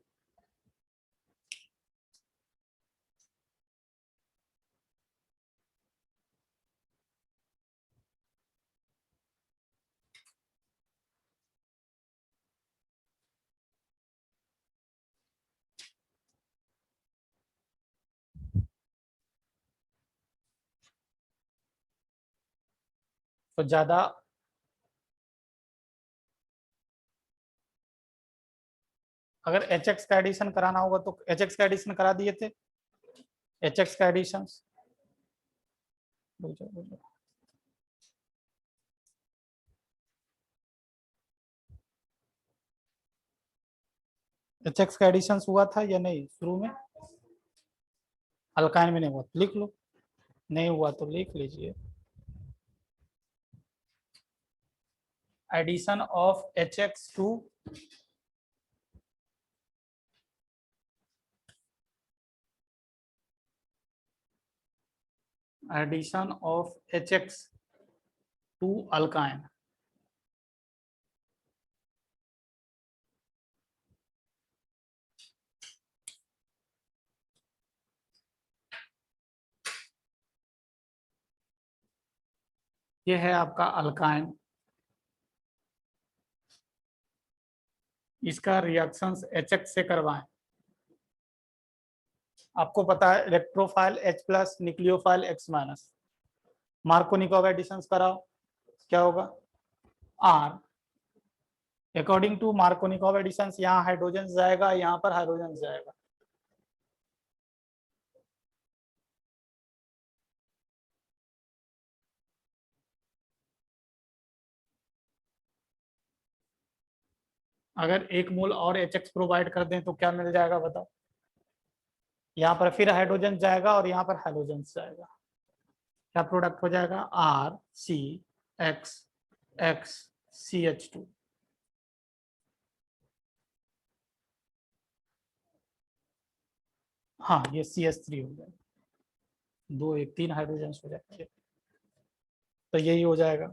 तो ज्यादा अगर एच एक्स का एडिशन कराना होगा तो एच एक्स का एडिशन करा दिए थे, एच एक्स का एडिशन एच एक्स का एडिशन हुआ था या नहीं शुरू में? अल्काइन में नहीं हुआ, लिख लो, नहीं हुआ तो लिख लीजिए। Addition of H X to addition of HX to alkyne, ये है आपका अल्काइन। इसका रिएक्शंस HX से करवाएं। आपको पता है electrophile H+, nucleophile X-, Markovnikov addition कराओ, क्या होगा R। According to Markovnikov addition यहाँ हाइड्रोजन जाएगा, यहाँ पर हाइड्रोजन जाएगा। अगर 1 मोल और HX प्रोवाइड कर दें तो क्या मिल जाएगा बताओ? यहाँ पर फिर हाइड्रोजन जाएगा और यहाँ पर हाइड्रोजन जाएगा, क्या प्रोडक्ट हो जाएगा RCXXCH2। हाँ ये CH3 हो जाएगा, 2 1 3 हाइड्रोजन हो जाएंगे, तो यही हो जाएगा।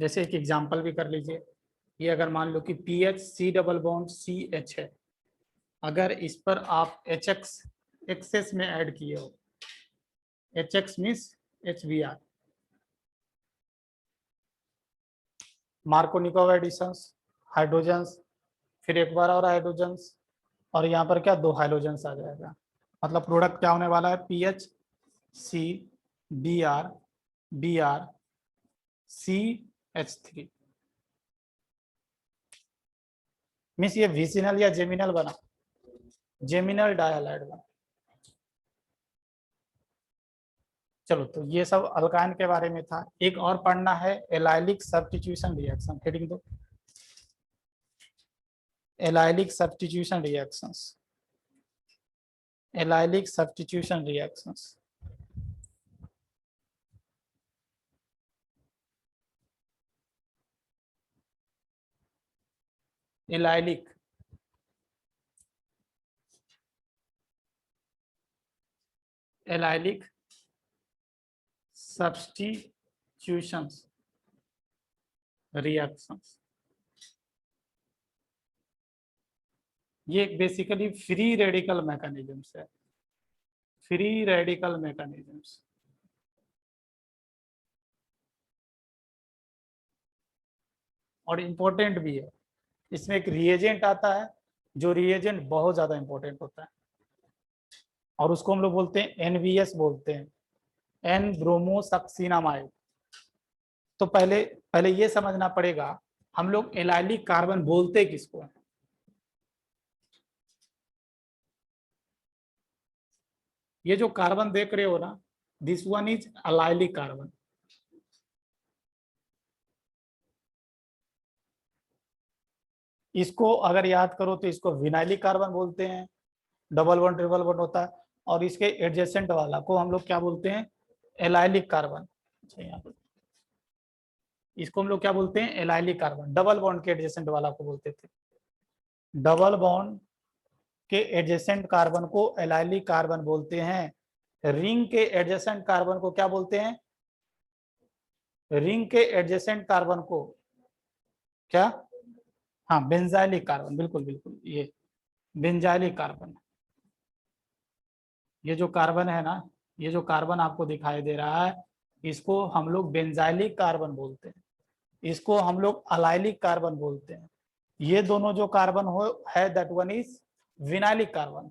जैसे एक एग्जांपल भी कर लीजिए, ये अगर मान लो कि PH C double bond CH है, अगर इस पर आप HX एक्सेस में ऐड किए हो, HX means HBr, Markovnikov additions, hydrogens, फिर एक बार और हाइड्रोजन्स, और यहाँ पर क्या 2 हाइड्रोजन्स आ जाएगा। मतलब प्रोडक्ट क्या होने वाला है PH C Br Br CH3। Means ये विसिनल या जेमिनल बना, जेमिनल डायहालाइड बना। चलो तो ये सब अल्काइन के बारे में था। एक और पढ़ना है एलाइलिक सब्स्टिट्यूशन रिएक्शन, हेडिंग दो, allylic substitution reactions, allylic substitution reactions. Allylic allylic substitutions reactions, ये बेसिकली फ्री रेडिकल मैकेनिज्म्स है, फ्री रेडिकल मैकेनिज्म्स। और इम्पोर्टेंट भी है, इसमें एक रिएजेंट आता है, जो रिएजेंट बहुत ज्यादा इंपॉर्टेंट होता है, और उसको हम लोग बोलते हैं NBS बोलते हैं, एन ब्रोमोसक्सिनामाइड। तो पहले पहले ये समझना पड़ेगा हम लोग एलाइलिक कार्बन बोलते किसको है। ये जो कार्बन देख रहे हो ना, this one is allylic carbon. इसको अगर याद करो तो इसको विनाइलिक कार्बन बोलते हैं, डबल वन ट्रिपल वन होता है, और इसके एडजेसेंट वाला को हम लोग क्या बोलते हैं, एलाइलिक कार्बन। अच्छा यहाँ पर इसको हम लोग क्या बोलते हैं, एलाइलिक कार्बन। डबल बॉन्ड के एडजेसेंट वाला को बोलते थे, डबल बॉन्ड के एडजेसेंट कार्बन को एलाइलिक कार्बन बोलते हैं। रिंग के एडजेसेंट कार्बन को क्या बोलते हैं, रिंग के एडजेसेंट कार्बन को क्या, हाँ बेंजाइलिक कार्बन, बिल्कुल बिल्कुल, ये बेंजाइलिक कार्बन। ये जो कार्बन है ना, ये जो कार्बन आपको दिखाई दे रहा है, इसको हम लोग बेंजाइलिक कार्बन बोलते हैं, इसको हम लोग अलाइलिक कार्बन बोलते हैं। ये दोनों जो कार्बन हो है, that one is vinylic carbon,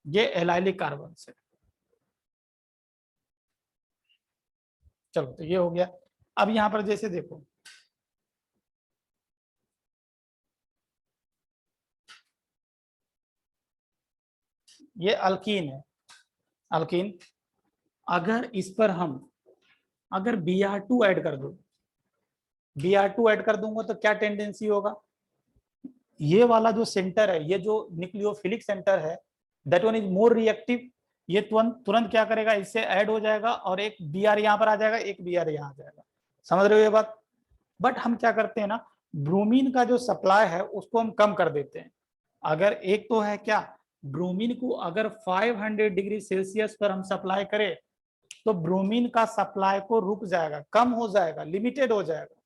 ये एलाइलिक कार्बन है। चलो तो ये हो गया। अब यहाँ पर जैसे देखो, ये अल्कीन है, अल्कीन। अगर इस पर हम अगर Br2 ऐड कर दो, Br2 ऐड कर दूंगा तो क्या टेंडेंसी होगा, ये वाला जो सेंटर है, ये जो न्यूक्लियोफिलिक सेंटर है, that one is more reactive. ये तुरंत तुरंत क्या करेगा, इससे ऐड हो जाएगा और एक Br यहाँ पर आ जाएगा, एक Br यहाँ आ जाएगा। समझ रहे हो ये बात। बट हम क्या करते हैं ना, ब्रोमीन का जो सप्लाई है उसको हम कम कर देते हैं। अगर एक तो है क्या, ब्रोमीन को अगर 500 डिग्री सेल्सियस पर हम सप्लाई करें तो ब्रोमीन का सप्लाई को रुक जाएगा, कम हो जाएगा, लिमिटेड हो जाएगा।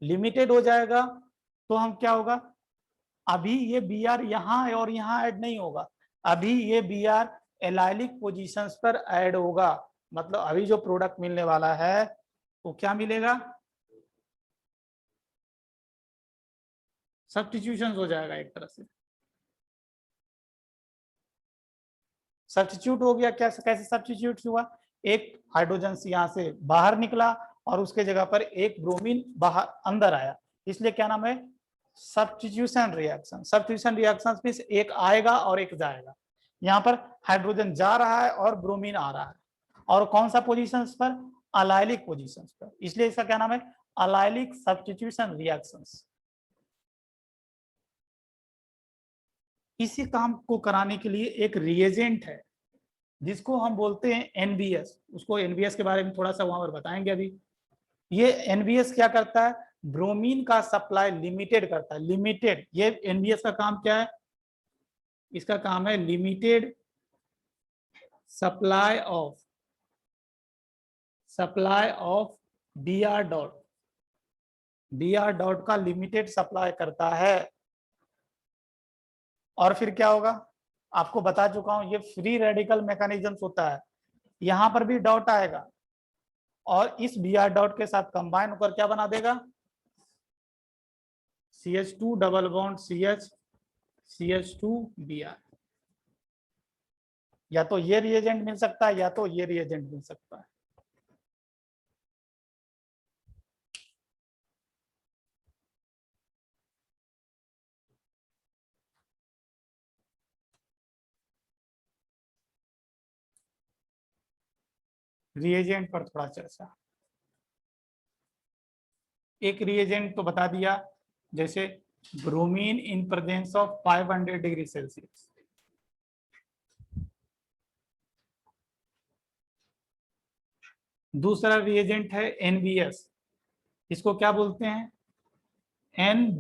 लिमिटेड हो जाएगा तो हम क्या होगा, अभी ये Br यहाँ है और यहाँ ऐड नहीं होगा, अभी ये Br एलाइलिक पोजीशंस पर ऐड होगा। मतलब अभी जो प्रोडक्ट मिलने वाला है वो क्या मिलेगा, सब्स्टिट्यूशन हो जाएगा एक तरह से। सब्स्टिट्यूट हो गया, कैसे कैसे सब्स्टिट्यूट हुआ, एक हाइड्रोजन यहाँ से बाहर निकला और उसके जगह पर एक ब्रोमीन बाहर अंदर आया, इसलिए क्या नाम है, सब्स्टिट्यूशन रिएक्शन। सब्स्टिट्यूशन रिएक्शन में एक आएगा और एक जाएगा। यहाँ पर हाइड्रोजन जा रहा है और ब्रोमीन आ रहा है, और कौन सा पोजीशन पर, अलाइलिक पोजीशन पर, इसलिए इसका क्या नाम है, अलाइलिक सब्स्टिट्यूशन रिएक्शंस। इसी काम को कराने के लिए एक रिएजेंट है जिसको हम बोलते हैं एनबीएस। उसको एनबीएस के बारे में थोड़ा सा वहां पर बताएंगे अभी। ये एनबीएस क्या करता है, ब्रोमीन का सप्लाई लिमिटेड करता है, लिमिटेड। ये एनबीएस का काम क्या है, इसका काम है limited supply of Br dot. Br dot का लिमिटेड सप्लाई करता है। और फिर क्या होगा, आपको बता चुका हूं, ये फ्री रेडिकल मैकेनिज्म होता है। यहां पर भी डॉट आएगा और इस Br डॉट के साथ कंबाइन होकर क्या बना देगा, CH2 double bond CH, CH2 Br। या तो ये रिएजेंट मिल सकता है या तो ये रिएजेंट मिल सकता है। रिएजेंट पर थोड़ा चर्चा, एक रिएजेंट तो बता दिया, जैसे bromine in presence of 500 degree Celsius. दूसरा रिएजेंट है NBS, इसको क्या बोलते हैं, एन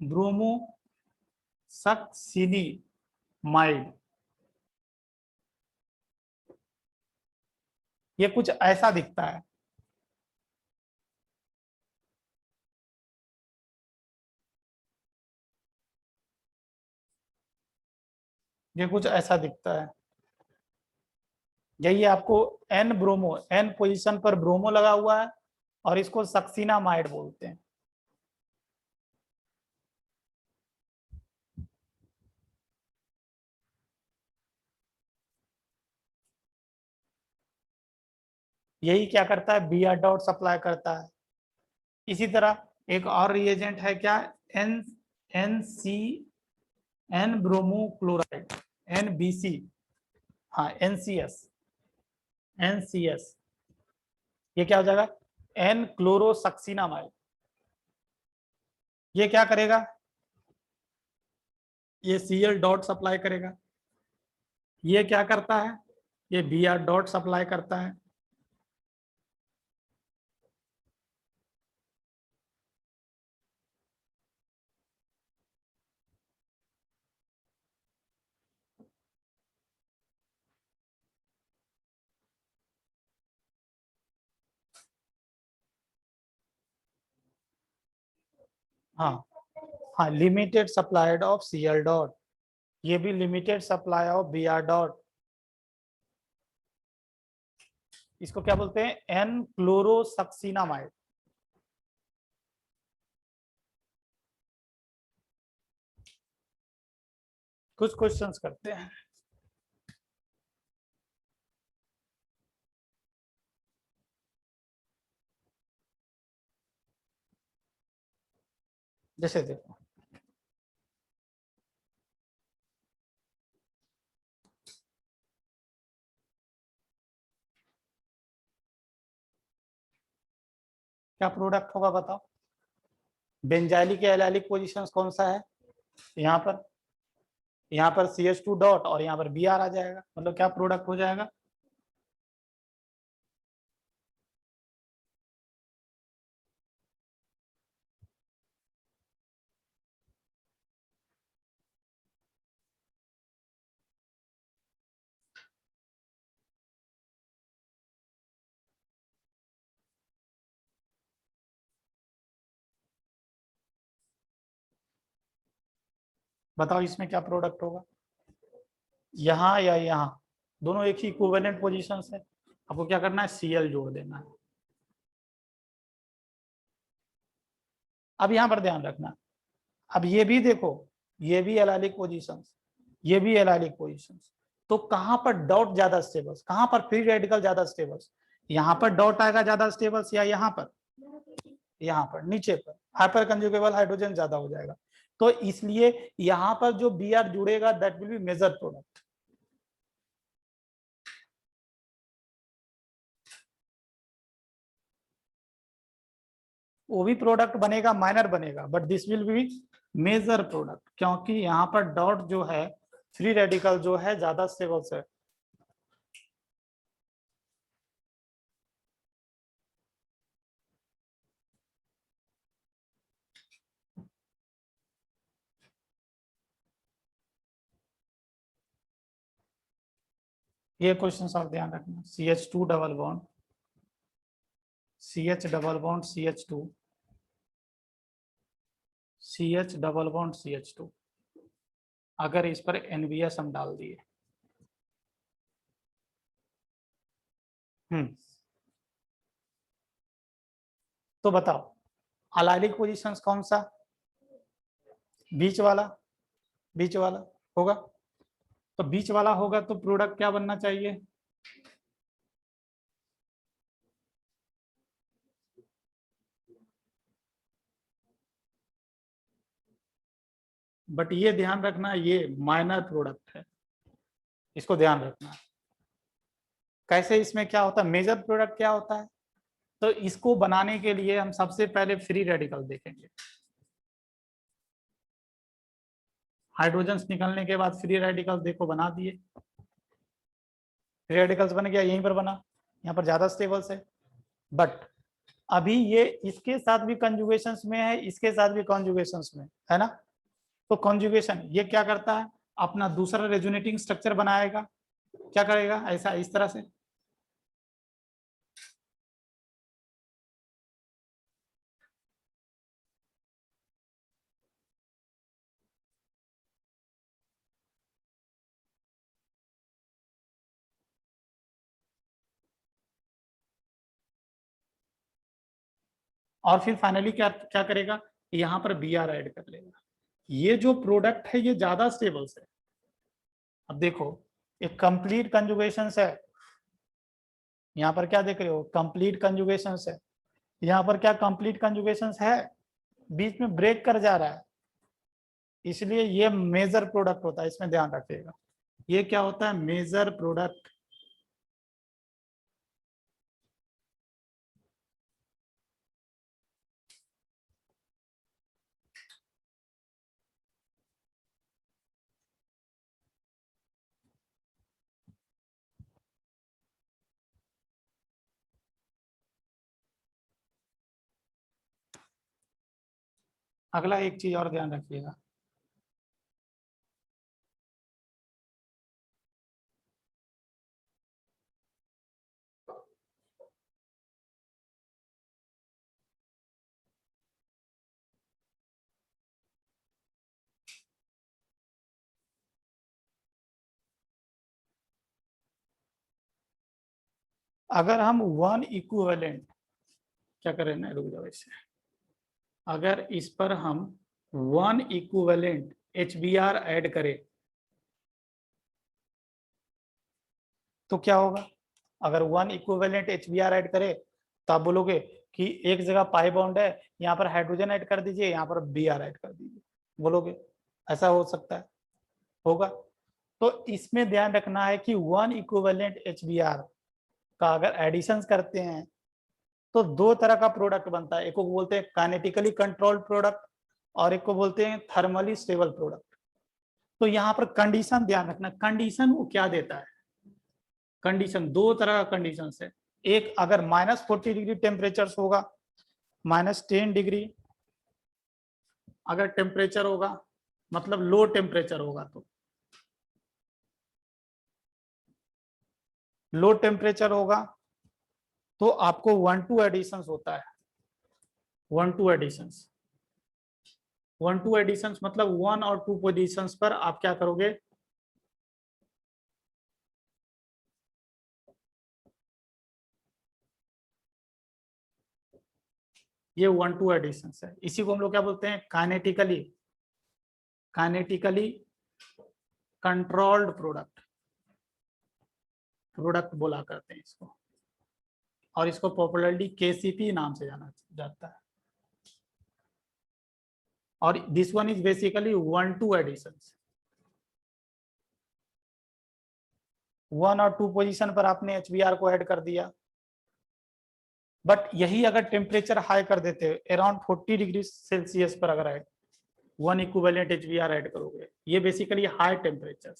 ब्रोमो सक्सिनिमाइड। ये कुछ ऐसा दिखता है, ये कुछ ऐसा दिखता है। यही आपको एन पोजीशन पर ब्रोमो लगा हुआ है और इसको सक्सिनामाइड बोलते हैं। यही क्या करता है, Br डॉट सप्लाई करता है। इसी तरह एक और रिएजेंट है क्या, N N C N bromo chloride, NBC। हाँ NCS, ये क्या हो जाएगा, एन क्लोरोसक्सिनामाइड। ये क्या करेगा, ये Cl डॉट सप्लाई करेगा। ये क्या करता है, ये Br डॉट सप्लाई करता है। हाँ हाँ, limited supplied of Cl dot, ये भी limited supply of Br dot. इसको क्या बोलते हैं, एन क्लोरोसक्सिनामाइड। कुछ क्वेश्चंस करते हैं। जैसे देखो क्या प्रोडक्ट होगा बताओ, बेंजाइलिक या एलाइलिक पोजीशंस कौन सा है, यहाँ पर CH2 डॉट और यहाँ पर Br आ जाएगा, मतलब क्या प्रोडक्ट हो जाएगा, बताओ इसमें क्या प्रोडक्ट होगा, यहाँ या यहाँ, दोनों एक ही इक्विवेलेंट पोजीशंस है, आपको क्या करना है Cl जोड़ देना है। अब यहाँ पर ध्यान रखना, अब ये भी देखो, ये भी एलाइलिक पोजीशंस, ये भी एलाइलिक पोजीशंस, तो कहां पर डॉट ज्यादा स्टेबल्स, कहां पर फ्री रेडिकल ज्यादा स्टेबल्स, यहाँ पर डॉट आएगा ज्यादा स्टेबल्स या यहाँ पर, यहाँ पर नीचे पर हाइपर कंजुगेबल हाइड्रोजन ज्यादा हो जाएगा, तो इसलिए यहाँ पर जो Br जुड़ेगा that will be major product. वो भी प्रोडक्ट बनेगा, माइनर बनेगा, but this will be major product, क्योंकि यहाँ पर डॉट जो है फ्री रेडिकल जो है ज्यादा स्टेबल्स है। ये क्वेश्चन आप ध्यान रखना, CH2 double bond CH double bond CH2 CH double bond CH2, अगर इस पर NBS हम डाल दिए, तो बताओ अलाइलिक पोजीशंस कौन सा, बीच वाला, बीच वाला होगा, तो बीच वाला होगा तो प्रोडक्ट क्या बनना चाहिए, बट ये ध्यान रखना ये माइनर प्रोडक्ट है, इसको ध्यान रखना। कैसे इसमें क्या होता है, मेजर प्रोडक्ट क्या होता है, तो इसको बनाने के लिए हम सबसे पहले फ्री रेडिकल देखेंगे, हाइड्रोजन्स निकलने के बाद फ्री रेडिकल देखो बना दिए, फ्री रेडिकल्स बन गया, यहीं पर बना, यहाँ पर ज्यादा स्टेबल्स है, बट अभी ये इसके साथ भी कंजुगेशंस में है, इसके साथ भी कंजुगेशंस में है ना, तो कंजुगेशन ये क्या करता है, अपना दूसरा रेजोनेटिंग स्ट्रक्चर बनाएगा, क्या करेगा ऐसा इस तरह से, और फिर फाइनली क्या क्या करेगा, यहाँ पर Br ऐड कर लेगा, ये जो प्रोडक्ट है ये ज्यादा स्टेबल है। अब देखो एक कंप्लीट कंजुगेशन है, यहाँ पर क्या देख रहे हो कंप्लीट कंजुगेशन है, यहाँ पर क्या कंप्लीट कंजुगेशन है, बीच में ब्रेक कर जा रहा है, इसलिए ये मेजर प्रोडक्ट होता है, इसमें ध्यान रखिएगा, ये क्या होता है मेजर प्रोडक्ट। अगला एक चीज और ध्यान रखिएगा, अगर हम वन इक्विवेलेंट क्या करें ना, रुक जाओ इससे, अगर इस पर हम वन इक्विवेलेंट HBr ऐड करें तो क्या होगा, अगर वन इक्विवेलेंट HBr ऐड करें तो आप बोलोगे कि एक जगह पाई बॉन्ड है, यहाँ पर हाइड्रोजन ऐड कर दीजिए, यहाँ पर Br ऐड कर दीजिए, बोलोगे ऐसा हो सकता है? होगा। तो इसमें ध्यान रखना है कि 1 इक्विवेलेंट HBr का अगर एडिशन करते हैं तो दो तरह का प्रोडक्ट बनता है, एक को बोलते हैं काइनेटिकली कंट्रोल्ड प्रोडक्ट और एक को बोलते हैं थर्मली स्टेबल प्रोडक्ट। तो यहाँ पर कंडीशन ध्यान रखना, कंडीशन वो क्या देता है। कंडीशन दो तरह का कंडीशन है, एक अगर -40 डिग्री टेम्परेचर होगा, -10 डिग्री अगर टेम्परेचर होगा, मतलब लो टेम्परेचर होगा, तो लो टेम्परेचर होगा तो आपको 1-2 एडिशन होता है। 1-2 एडिशन, 1-2 एडिशन मतलब 1 और 2 पोजीशंस पर आप क्या करोगे, ये 1-2 एडिशन है। इसी को हम लोग क्या बोलते हैं, काइनेटिकली कंट्रोल्ड प्रोडक्ट बोला करते हैं इसको, और इसको पॉपुलरली KCP नाम से जाना जाता है। और this one is basically 1-2 addition, 1 और 2 पोजीशन पर आपने HBr को ऐड कर दिया, बट यही अगर टेम्परेचर हाई कर देते अराउंड 40 डिग्री सेल्सियस पर अगर ऐड 1 इक्विवेलेंट HBr ऐड करोगे, ये बेसिकली हाई टेम्परेचर।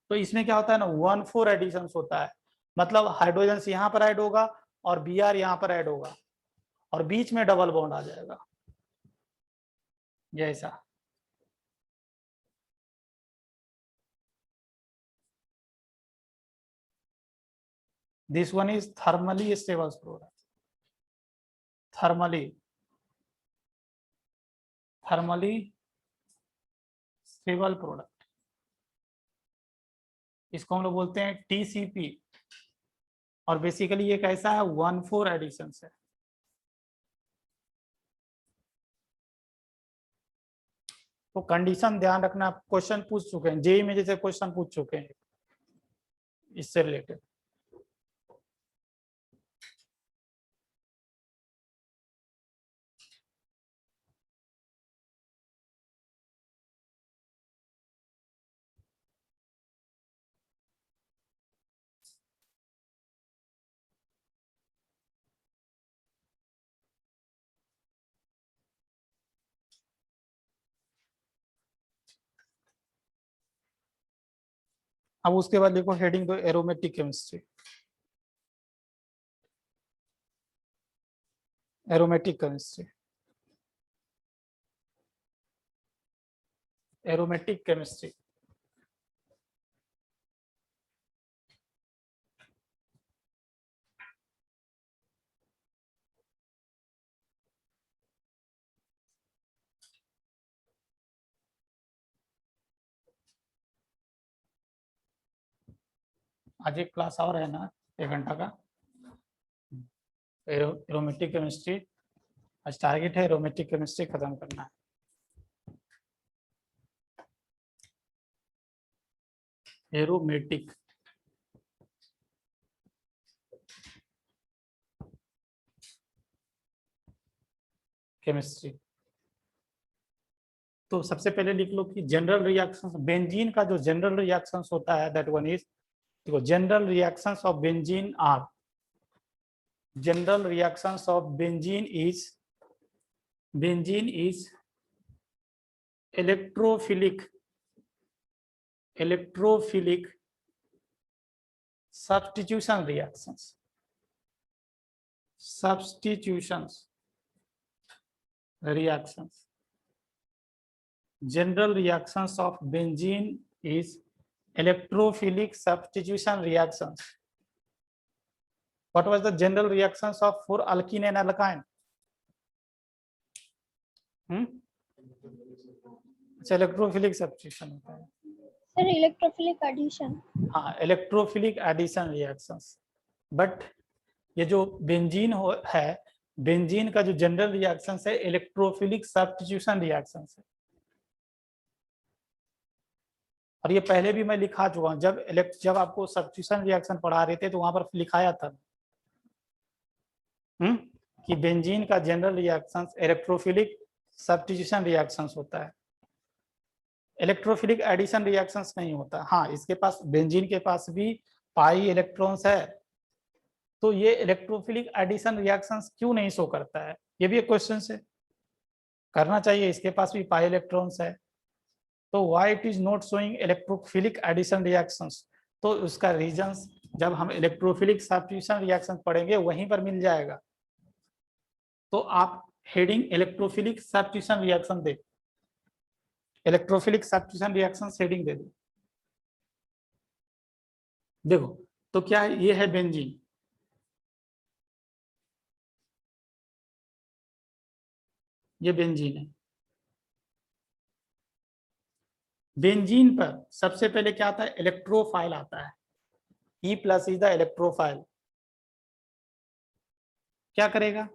तो इसमें क्या होता है ना, 1-4 एडिशन होता है, मतलब हाइड्रोजन यहाँ पर ऐड होगा और Br यहाँ पर ऐड होगा और बीच में डबल बॉन्ड आ जाएगा जैसा। This one is thermally stable product, thermally stable product, इसको हम लोग बोलते हैं TCP। और बेसिकली ये कैसा है, 1-4 एडिशन है। तो कंडीशन ध्यान रखना, क्वेश्चन पूछ चुके हैं जेई में, जैसे क्वेश्चन पूछ चुके हैं इससे रिलेटेड। अब उसके बाद देखो हेडिंग दो, aromatic chemistry. Aromatic chemistry, aromatic chemistry. आज एक क्लास और है ना 1 घंटा का, एरोमेटिक केमिस्ट्री। आज टारगेट है एरोमेटिक केमिस्ट्री खत्म करना है। Aromatic chemistry. तो सबसे पहले लिख लो कि जनरल रिएक्शंस बेंजीन का जो जनरल रिएक्शंस होता है, दैट वन इज, देखो general reactions of benzene are, general reactions of benzene is electrophilic substitution reactions, general reactions of benzene is electrophilic substitution reactions. What was the general reactions of for alkene and alkyne? अच्छा electrophilic substitution होता है sir, electrophilic addition. हाँ, electrophilic addition reactions. But ये जो benzene है, benzene का जो general reactions है इलेक्ट्रोफिलिक सब्स्टिट्यूशन रिएक्शंस है। और ये पहले भी मैं लिखा चुका हूँ, जब आपको सब्स्टिट्यूशन रिएक्शन पढ़ा रहे थे तो वहां पर लिखाया था कि बेंजीन का general reactions electrophilic substitution reactions होता है, इलेक्ट्रोफिलिक एडिशन रिएक्शंस नहीं होता। हाँ, इसके पास बेंजीन के पास भी पाई इलेक्ट्रॉन्स है, तो ये इलेक्ट्रोफिलिक एडिशन रिएक्शंस क्यों नहीं शो करता है, ये भी एक क्वेश्चन है। करना चाहिए, इसके पास भी पाई इलेक्ट्रॉन्स है, तो why it is not showing electrophilic addition reactions? तो उसका रीजंस जब हम इलेक्ट्रोफिलिक सब्स्टिट्यूशन रिएक्शन पढ़ेंगे वहीं पर मिल जाएगा। तो आप हेडिंग इलेक्ट्रोफिलिक सब्स्टिट्यूशन रिएक्शन दे, इलेक्ट्रोफिलिक सब्स्टिट्यूशन रिएक्शन हेडिंग दे दो। देखो तो क्या है, ये है बेंजीन, ये बेंजीन है। बेंजीन पर सबसे पहले क्या आता है, इलेक्ट्रोफाइल आता है। E+ is the electrophile. क्या करेगा,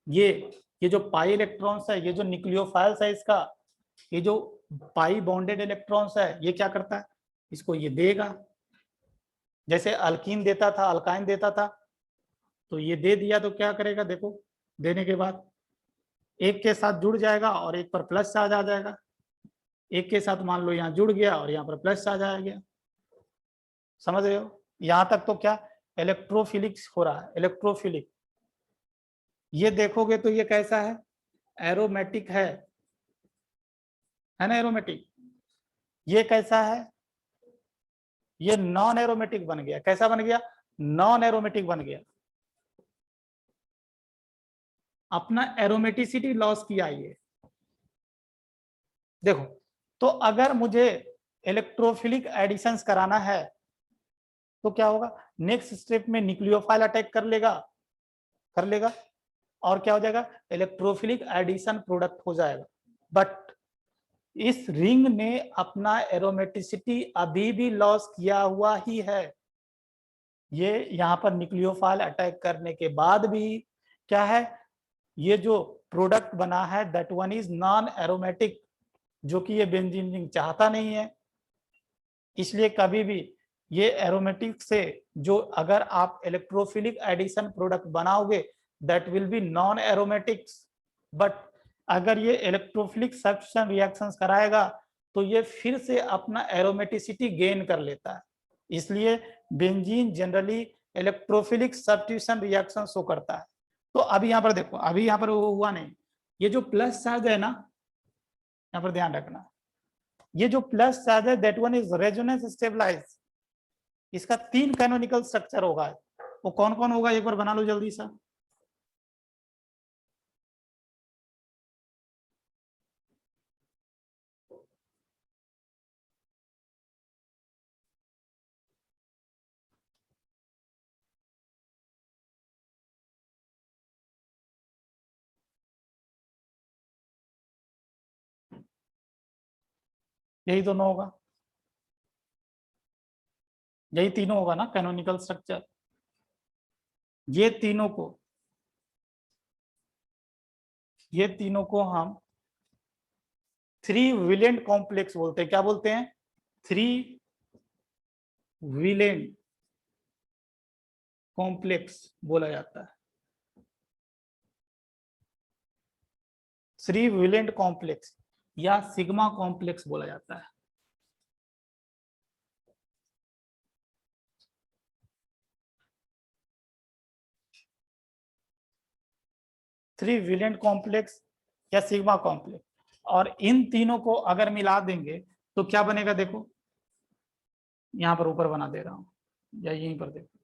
ये जो पाई इलेक्ट्रॉन्स है, ये जो न्यूक्लियोफाइल्स है इसका, ये जो पाई बॉन्डेड इलेक्ट्रॉन्स है, ये क्या करता है, इसको ये देगा। जैसे अल्कीन देता था, अल्काइन देता था, तो ये दे दिया तो क्या करेगा, देखो देने के बाद एक के साथ जुड़ जाएगा और एक पर प्लस चार्ज आ जाएगा। एक के साथ मान लो यहाँ जुड़ गया और यहाँ पर प्लस चार्ज आ गया। समझ रहे हो, यहाँ तक तो क्या इलेक्ट्रोफिलिक हो रहा है, इलेक्ट्रोफिलिक। ये देखोगे तो ये कैसा है, एरोमेटिक है ना, एरोमेटिक। ये कैसा है, ये नॉन एरोमेटिक बन गया। कैसा बन गया, नॉन एरोमेटिक बन गया, अपना एरोमेटिसिटी लॉस किया ये। देखो तो अगर मुझे इलेक्ट्रोफिलिक एडिशंस कराना है तो क्या होगा, नेक्स्ट स्टेप में न्यूक्लियोफाइल अटैक कर लेगा और क्या हो जाएगा, इलेक्ट्रोफिलिक एडिशन प्रोडक्ट हो जाएगा। बट इस रिंग ने अपना एरोमेटिसिटी अभी भी लॉस किया हुआ ही है। ये यहाँ पर न्यूक्लियोफाइल अटैक करने के बाद भी क्या है, ये जो प्रोडक्ट बना है that one is non aromatic, जो कि ये बेंजीन रिंग चाहता नहीं है। इसलिए कभी भी ये एरोमेटिक से जो अगर आप इलेक्ट्रोफिलिक एडिशन प्रोडक्ट बनाओगे that will B non aromatics. But अगर ये इलेक्ट्रोफिलिक सब्स्टिट्यूशन रिएक्शंस कराएगा तो ये फिर से अपना एरोमेटिसिटी गेन कर लेता है। इसलिए benzene generally electrophilic substitution reaction show करता है। तो अभी यहाँ पर देखो, अभी यहाँ पर वो हुआ नहीं। ये जो प्लस चार्ज है ना, यहाँ पर ध्यान रखना, ये जो प्लस चार्ज है that one is resonance stabilise. इसका 3 कैनोनिकल स्ट्रक्चर होगा, वो कौन कौन होगा एक बार बना लो जल्दी सा। यही दोनों होगा, यही तीनों होगा ना कैनोनिकल स्ट्रक्चर। ये तीनों को हम 3 विलेंट कॉम्प्लेक्स बोलते हैं। क्या बोलते हैं, 3 विलेंट कॉम्प्लेक्स बोला जाता है। 3 विलेंट कॉम्प्लेक्स या सिग्मा कॉम्प्लेक्स बोला जाता है। थ्री विलेंट कॉम्प्लेक्स या सिग्मा कॉम्प्लेक्स, और इन तीनों को अगर मिला देंगे तो क्या बनेगा, देखो यहाँ पर ऊपर बना दे रहा हूं या यहीं पर देखो,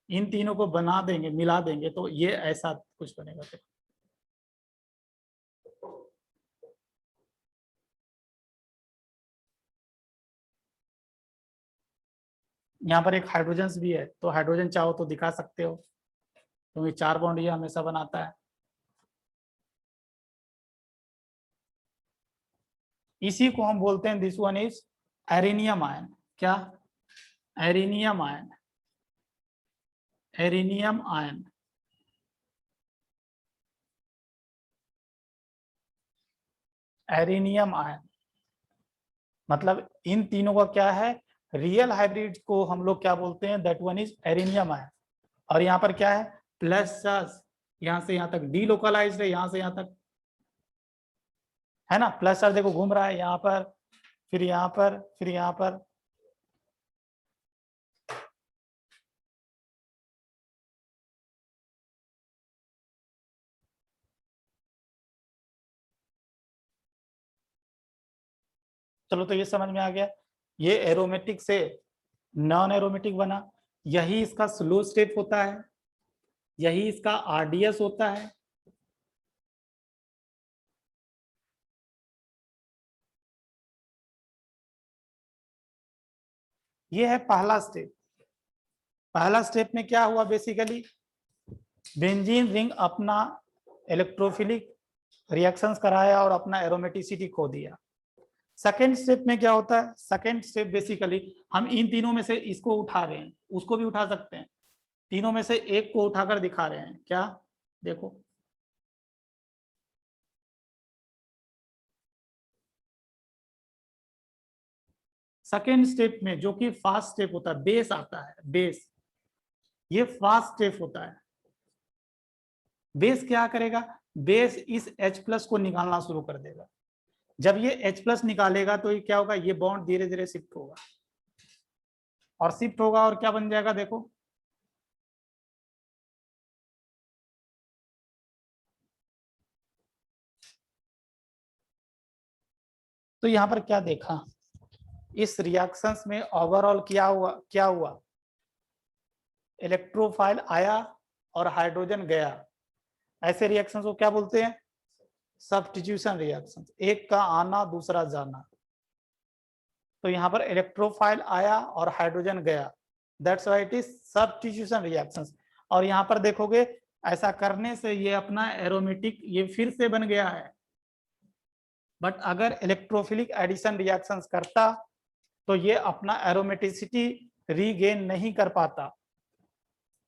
इन तीनों को बना देंगे, मिला देंगे तो ये ऐसा कुछ बनेगा। देखो यहाँ पर एक हाइड्रोजन भी है, तो हाइड्रोजन चाहो तो दिखा सकते हो, क्योंकि 4 बॉन्ड ये हमेशा बनाता है। इसी को हम बोलते हैं, this one is arenium ion. क्या, arenium ion, arenium ion. Arenium ion मतलब इन तीनों का क्या है, रियल हाइब्रिड को हम लोग क्या बोलते हैं, that one is arenium ion. और यहाँ पर क्या है, प्लस चार्ज यहां से यहां तक डीलोकलाइज्ड है, यहां से यहां तक, है ना। प्लस चार्ज देखो घूम रहा है यहाँ पर, फिर यहाँ पर, फिर यहाँ पर। चलो तो ये समझ में आ गया, ये एरोमेटिक से नॉन एरोमेटिक बना। यही इसका स्लो स्टेप होता है, यही इसका आरडीएस होता है। ये है पहला स्टेप। पहला स्टेप में क्या हुआ, बेसिकली बेंजीन रिंग अपना इलेक्ट्रोफिलिक रिएक्शंस कराया और अपना एरोमेटिसिटी खो दिया। सेकेंड स्टेप में क्या होता है, सेकेंड स्टेप बेसिकली हम इन तीनों में से इसको उठा रहे हैं, उसको भी उठा सकते हैं, तीनों में से एक को उठाकर दिखा रहे हैं। क्या, देखो सेकेंड स्टेप में जो कि फास्ट स्टेप होता है, बेस आता है, बेस, ये फास्ट स्टेप होता है। बेस क्या करेगा, बेस इस H+ को निकालना शुरू कर देगा। जब ये H+ निकालेगा तो ये क्या होगा, ये बॉन्ड धीरे धीरे शिफ्ट होगा, और शिफ्ट होगा और क्या बन जाएगा, देखो तो यहां पर क्या देखा, इस रिएक्शंस में ओवरऑल क्या हुआ, इलेक्ट्रोफाइल आया और हाइड्रोजन गया। ऐसे रिएक्शंस को क्या बोलते हैं, सब्स्टिट्यूशन रिएक्शंस, एक का आना दूसरा जाना। तो यहाँ पर इलेक्ट्रोफाइल आया और हाइड्रोजन गया, that's why it is substitution reactions. और यहाँ पर देखोगे ऐसा करने से ये अपना एरोमेटिक ये फिर से बन गया है। बट अगर इलेक्ट्रोफिलिक एडिशन रिएक्शंस करता तो ये अपना एरोमेटिसिटी रीगेन नहीं कर पाता।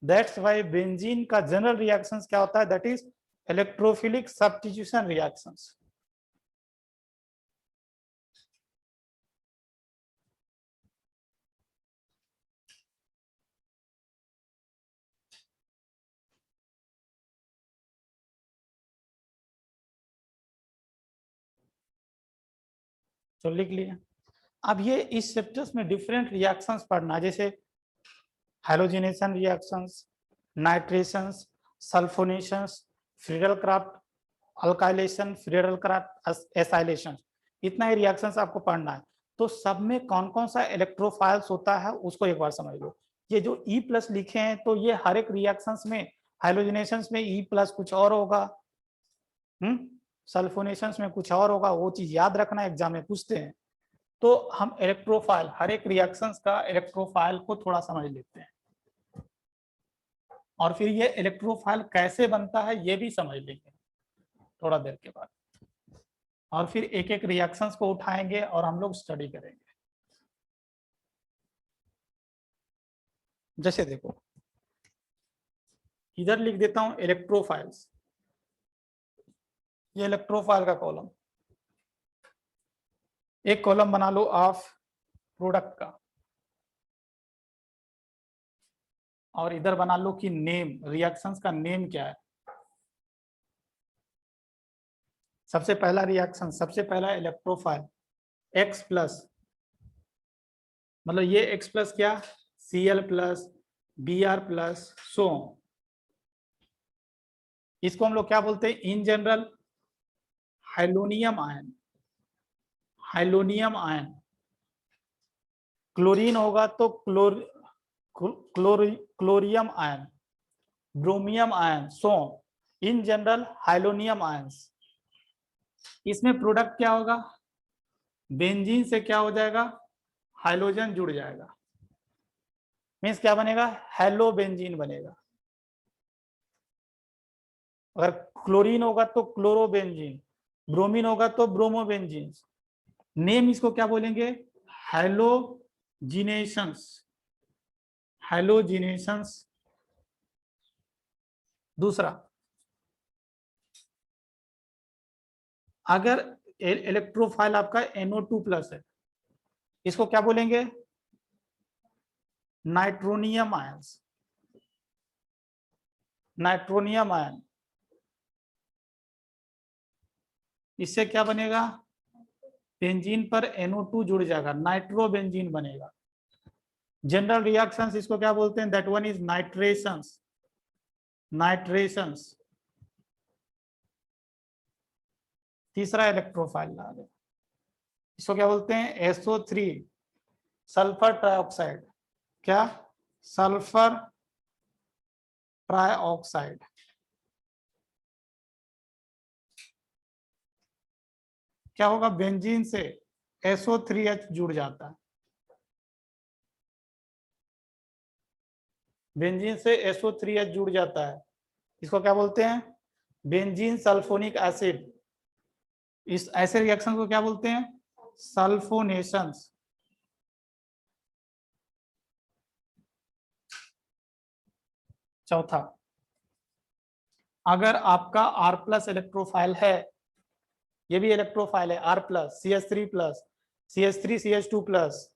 दैट्स व्हाई बेंजीन का जनरल रिएक्शंस क्या होता है, that is electrophilic substitution reactions. तो लिख लिया। अब ये इस चैप्टर्स में डिफरेंट रिएक्शंस पढ़ना, जैसे halogenation reactions, nitrations, sulphonations, Friedel Crafts alkylation, Friedel Crafts acylation, इतना ही रिएक्शंस आपको पढ़ना है। तो सब में कौन कौन सा इलेक्ट्रोफाइल्स होता है उसको एक बार समझ लो। ये जो E+ लिखे हैं तो ये हर एक रिएक्शंस में, हाइलोजिनेशंस में E+ कुछ और होगा, सल्फोनेशंस में कुछ और होगा, वो चीज याद रखना, एग्जाम में पूछते हैं। तो हम इलेक्ट्रोफाइल, हर एक रिएक्शंस का इलेक्ट्रोफाइल को थोड़ा समझ लेते हैं, और फिर ये इलेक्ट्रोफाइल कैसे बनता है ये भी समझ लेंगे थोड़ा देर के बाद, और फिर एक एक रिएक्शंस को उठाएंगे और हम लोग स्टडी करेंगे। जैसे देखो इधर लिख देता हूं इलेक्ट्रोफाइल्स, ये इलेक्ट्रोफाइल का कॉलम, एक कॉलम बना लो ऑफ प्रोडक्ट का, और इधर बना लो कि नेम, रिएक्शंस का नेम क्या है। सबसे पहला रिएक्शन, सबसे पहला इलेक्ट्रोफाइल X+, मतलब ये X+ क्या, Cl+, Br+, सो इसको हम लोग क्या बोलते हैं in general, halonium ion, halonium ion. Chlorine होगा तो chloronium ion, bromonium ion, so in general halonium ions. इसमें प्रोडक्ट क्या होगा, बेंजीन से क्या हो जाएगा, हाइड्रोजन जुड़ जाएगा, मीन्स क्या बनेगा, हेलो बेंजीन बनेगा। अगर क्लोरीन होगा तो क्लोरोबेंजीन, ब्रोमीन होगा तो ब्रोमोबेंजीन। नेम इसको क्या बोलेंगे, हैलोजिनेशंस, हैलोजिनेशंस। दूसरा, अगर इलेक्ट्रोफाइल आपका NO2+ है, इसको क्या बोलेंगे, नाइट्रोनियम आयंस, नाइट्रोनियम आयन। इससे क्या बनेगा, बेंजीन पर NO2 जुड़ जाएगा, नाइट्रोबेंजीन बनेगा। जनरल रिएक्शंस इसको क्या बोलते हैं, दैट वन इज नाइट्रेशंस। नाइट्रेशंस तीसरा इलेक्ट्रोफाइल ला रहे, इसको क्या बोलते हैं, SO3 सल्फर ट्राइऑक्साइड। क्या, सल्फर ट्राइऑक्साइड। क्या होगा, बेंजीन से SO3H जुड़ जाता है, बेंजीन से SO3H जुड़ जाता है, इसको क्या बोलते हैं, बेंजीन सल्फोनिक एसिड। इस ऐसे रिएक्शन को क्या बोलते हैं, सल्फोनेशंस। चौथा, अगर आपका R+ इलेक्ट्रोफाइल है, ये भी इलेक्ट्रोफाइल है, R+ CH3+ CH3CH2+,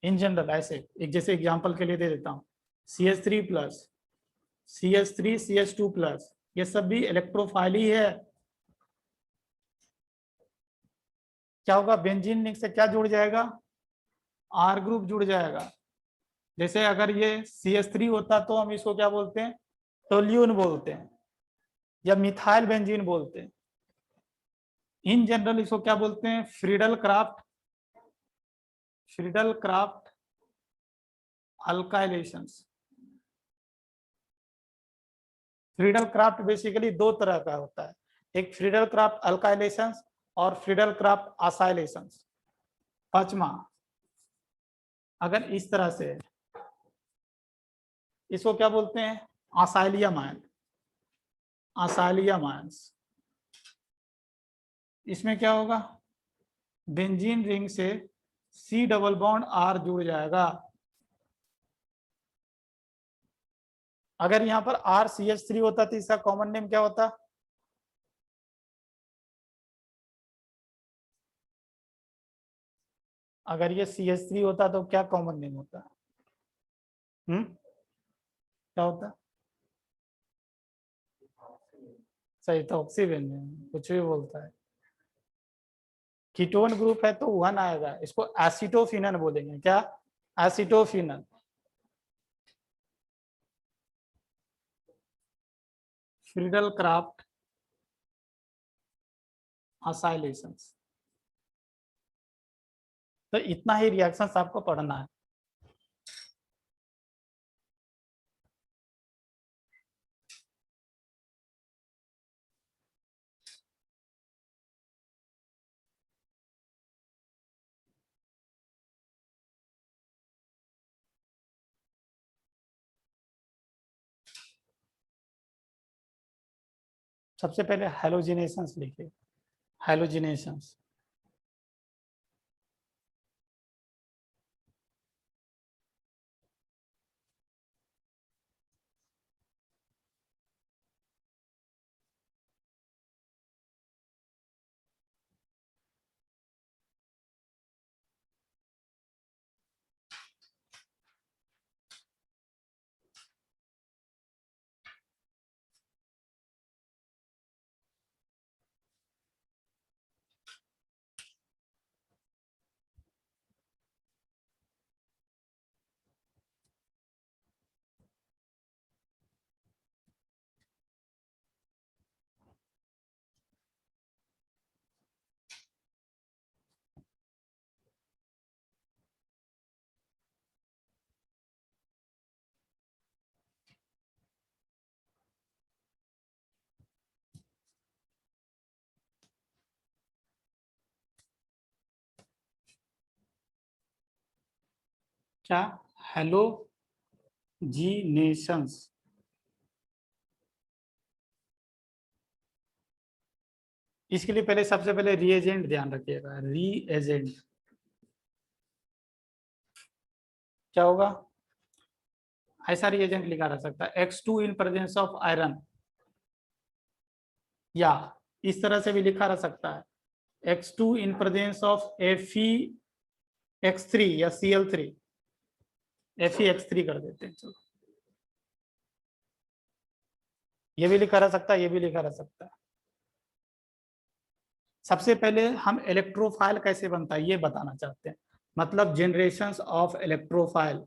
in general ऐसे एक जैसे एग्जांपल के लिए दे देता हूं, CH3+ CH3CH2+, ये सब भी इलेक्ट्रोफाइल ही है। क्या होगा, बेंजीन रिंग से क्या जुड़ जाएगा, R ग्रुप जुड़ जाएगा। जैसे अगर ये CH3 होता तो हम इसको क्या बोलते हैं, टोल्यून बोलते हैं या मिथाइल बेंजीन बोलते हैं। इन जनरल इसको क्या बोलते हैं, Friedel Crafts alkylations. Friedel Crafts basically दो तरह का होता है, एक फ्रीडल क्राफ्ट अल्काइलेशंस और फ्रीडल क्राफ्ट असाइलेशंस। पांचवा, अगर इस तरह से, इसको क्या बोलते हैं, असाइलियम आयन, असाइलियम आयंस। इसमें क्या होगा, बेंजीन रिंग से C डबल बॉन्ड R जुड़ जाएगा। अगर यहाँ पर RCH3 होता तो इसका कॉमन नेम क्या होता, अगर ये CH3 होता तो क्या कॉमन नेम होता, क्या होता, सही तो ऑक्सीबेंजीन, कुछ भी बोलता है। कीटोन ग्रुप है तो 1 आएगा, इसको एसिटोफिनन बोलेंगे। क्या, एसिटोफिनन। Friedel craft असाइलेशंस। तो इतना ही रिएक्शंस आपको पढ़ना है। सबसे पहले हैलोजिनेशंस लिखिए, हैलोजिनेशंस। क्या, हैलोजिनेशंस। इसके लिए पहले सबसे पहले रिएजेंट ध्यान रखिएगा, रिएजेंट क्या होगा, ऐसा रिएजेंट लिखा रह सकता है X2 in presence of iron, या इस तरह से भी लिखा रह सकता है X2 in presence of FeX3 या Cl3, FeX3 कर देते हैं। चलो, ये भी लिखा रह सकता है, ये भी लिखा रह सकता है। सबसे पहले हम इलेक्ट्रोफाइल कैसे बनता है ये बताना चाहते हैं, मतलब generations of electrophile,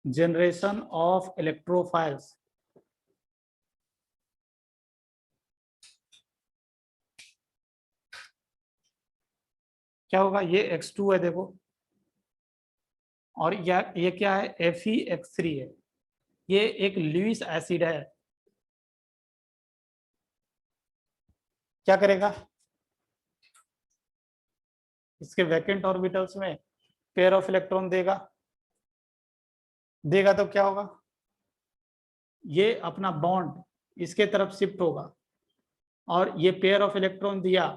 generation of electrophiles. क्या होगा, ये X2 है देखो, और ये क्या है, FeX3 है, ये एक लुईस एसिड है। क्या करेगा, इसके वैकेंट ऑर्बिटल्स में पेयर ऑफ इलेक्ट्रॉन देगा, देगा तो क्या होगा, ये अपना बॉन्ड इसके तरफ शिफ्ट होगा, और ये पेयर ऑफ इलेक्ट्रॉन दिया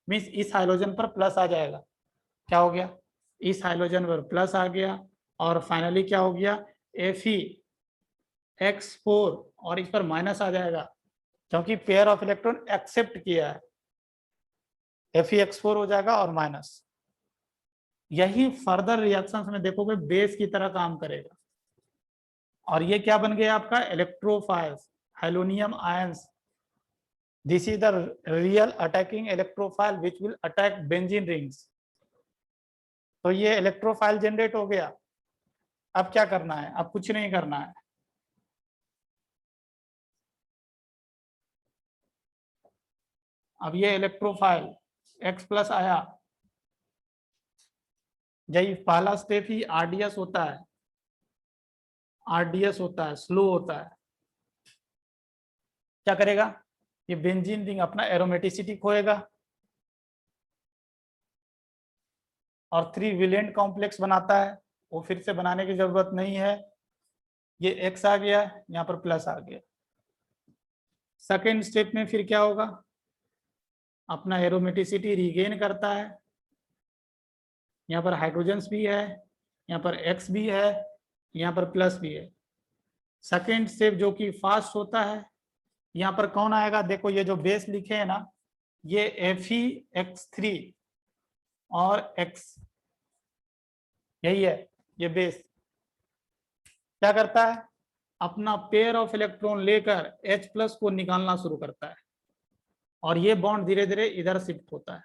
मीन्स इस हाइड्रोजन पर प्लस आ जाएगा। क्या हो गया, इस हाइड्रोजन पर प्लस आ गया, और फाइनली क्या हो गया, FeX4, और इस पर माइनस आ जाएगा क्योंकि पेयर ऑफ इलेक्ट्रॉन एक्सेप्ट किया है, FeX4 हो जाएगा और माइनस। यही फर्दर रिएक्शंस में देखोगे बेस की तरह काम करेगा, और ये क्या बन गया आपका, electrophiles, halonium ions. This is the real attacking electrophile which will attack benzene rings. तो ये इलेक्ट्रोफाइल जनरेट हो गया। अब क्या करना है, अब कुछ नहीं करना है, अब ये इलेक्ट्रोफाइल X+ आया, यही पहला स्टेप ही RDS होता है, RDS होता है, स्लो होता है। क्या करेगा, ये बेंजीन रिंग अपना एरोमेटिसिटी खोएगा और 3 वैलेंट कॉम्प्लेक्स बनाता है, वो फिर से बनाने की जरूरत नहीं है, ये X आ गया, यहाँ पर प्लस आ गया। सेकेंड स्टेप में फिर क्या होगा, अपना एरोमेटिसिटी रिगेन करता है, यहाँ पर हाइड्रोजन्स भी है, यहाँ पर X भी है, यहाँ पर प्लस भी है। सेकेंड स्टेप जो कि फास्ट होता है, यहाँ पर कौन आएगा, देखो ये जो बेस लिखे हैं ना, ये FeX3 और X, यही है ये बेस। क्या करता है, अपना पेयर ऑफ इलेक्ट्रॉन लेकर H+ को निकालना शुरू करता है, और ये बॉन्ड धीरे धीरे इधर शिफ्ट होता है।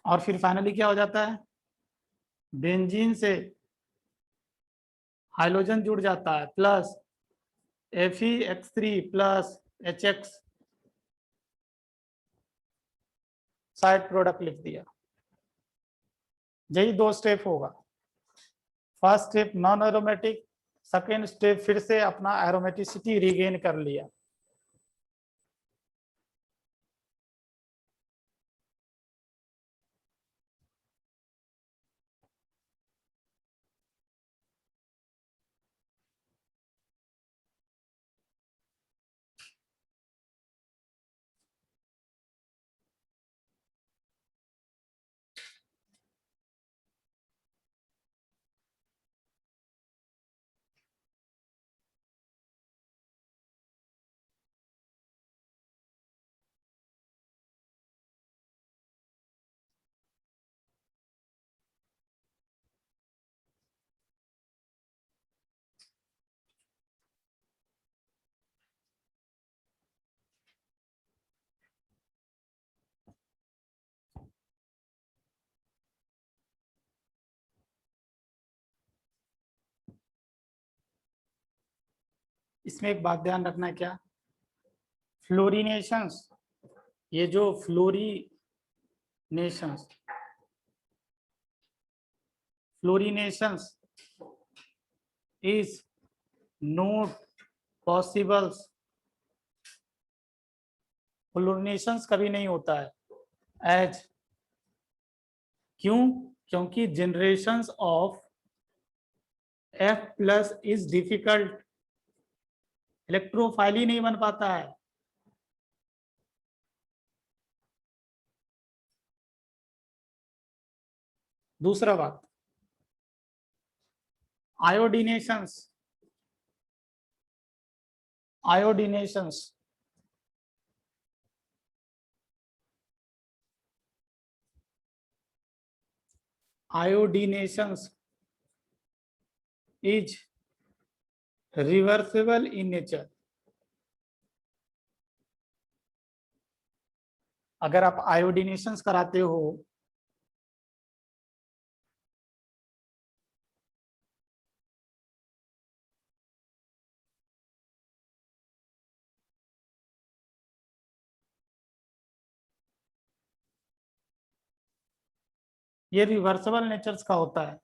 और फिर फाइनली क्या हो जाता है, बेंजीन से हाइड्रोजन जुड़ जाता है, plus FeX3 plus HX, side product लिख दिया। यही 2 स्टेप होगा, first step non aromatic, second step फिर से अपना एरोमेटिसिटी रिगेन कर लिया। इसमें एक बात ध्यान रखना है, क्या, फ्लोरिनेशंस, ये जो fluorinations is not possibles, fluorinations कभी नहीं होता है एज, क्यों, क्योंकि generations of F+ is difficult, electrophile ही नहीं बन पाता है। दूसरा बात, आयोडीनेशंस, आयोडीनेशंस iodinations is reversible in nature, अगर आप आयोडीनेशंस कराते हो ये रिवर्सिबल नेचर्स का होता है।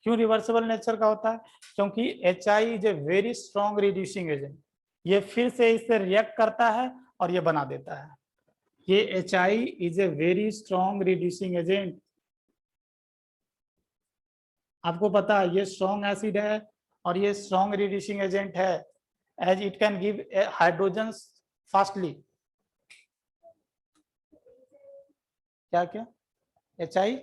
क्यों रिवर्सिबल नेचर का होता है? क्योंकि HI is a very strong reducing agent. ये फिर से इससे रिएक्ट करता है और ये बना देता है। ये HI is a very strong reducing agent. आपको पता है ये स्ट्रॉन्ग एसिड है और ये स्ट्रॉन्ग रिड्यूसिंग एजेंट है, as it can give hydrogen fastly. क्या क्या HI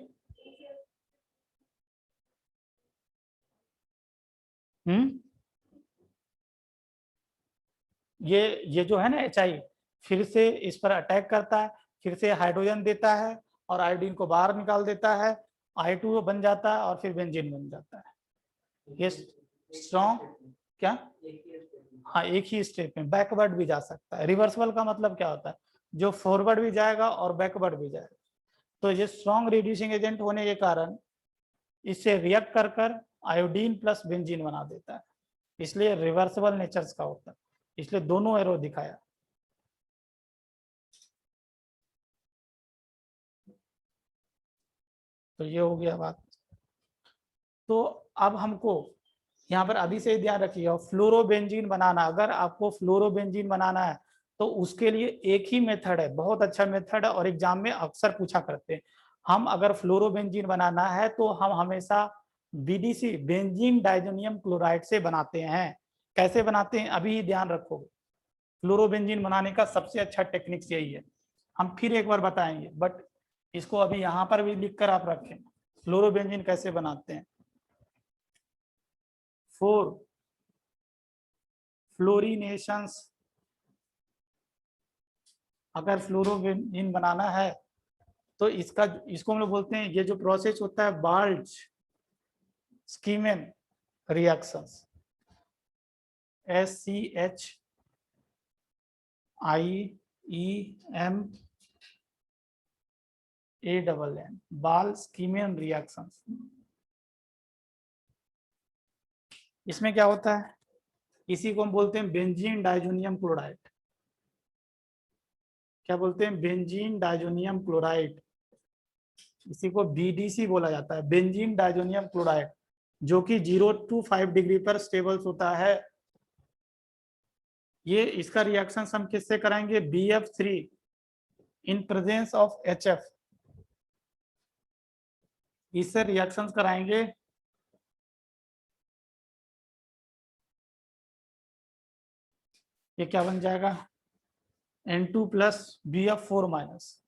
ये जो है ना HI फिर से इस पर अटैक करता है, फिर से हाइड्रोजन देता है और आयोडीन को बाहर निकाल देता है, I2 बन जाता है और फिर बेंजीन बन जाता है। ये स्ट्रॉन्ग क्या? हाँ, एक ही स्टेप में, बैकवर्ड भी जा सकता है। रिवर्सिबल का मतलब क्या होता है? जो फॉरवर्ड भी जाएगा और बैकवर्ड भी जाएगा। तो ये स्ट्रॉन्ग रिड्यूसिंग एजेंट होने के कारण इससे रिएक्ट कर कर आयोडीन प्लस बेंजीन बना देता है, इसलिए रिवर्सिबल नेचर्स का होता है। इसलिए दोनों एरो दिखाया। तो ये हो गया बात। तो अब हमको यहाँ पर अभी से ध्यान रखिए, फ्लोरोबेंजीन बनाना, अगर आपको फ्लोरोबेंजीन बनाना है तो उसके लिए एक ही मेथड है, बहुत अच्छा मेथड है और एग्जाम में अक्सर पूछा करते हैं। हम अगर फ्लोरोबेंजीन बनाना है तो हम हमेशा BDC बेंजीन डाइजोनियम क्लोराइड से बनाते हैं। कैसे बनाते हैं अभी ध्यान रखोगे। फ्लोरोबेंजीन बनाने का सबसे अच्छा टेक्निक्स यही है। हम फिर एक बार बताएंगे, बट इसको अभी यहाँ पर भी लिख कर आप रखें, फ्लोरोबेंजीन कैसे बनाते हैं। फोर फ्लोरिनेशंस, अगर फ्लोरोबेंजीन बनाना है तो इसको हम लोग बोलते हैं, ये जो प्रोसेस होता है बाल्ज स्कीमेन रिएक्शंस, SCHIEMANN, बाल स्कीमेन रिएक्शंस। इसमें क्या होता है? इसी को हम बोलते हैं बेंजीन डाइजोनियम क्लोराइड। क्या बोलते हैं? Benzene diazonium chloride. इसी को BDC बोला जाता है, बेंजीन डाइजोनियम क्लोराइड, जो कि 0 to 5 डिग्री पर स्टेबल होता है। ये इसका रिएक्शन हम किससे कराएंगे? BF3 in presence of HF, इससे रिएक्शन कराएंगे। ये क्या बन जाएगा? N2 प्लस BF4 माइनस,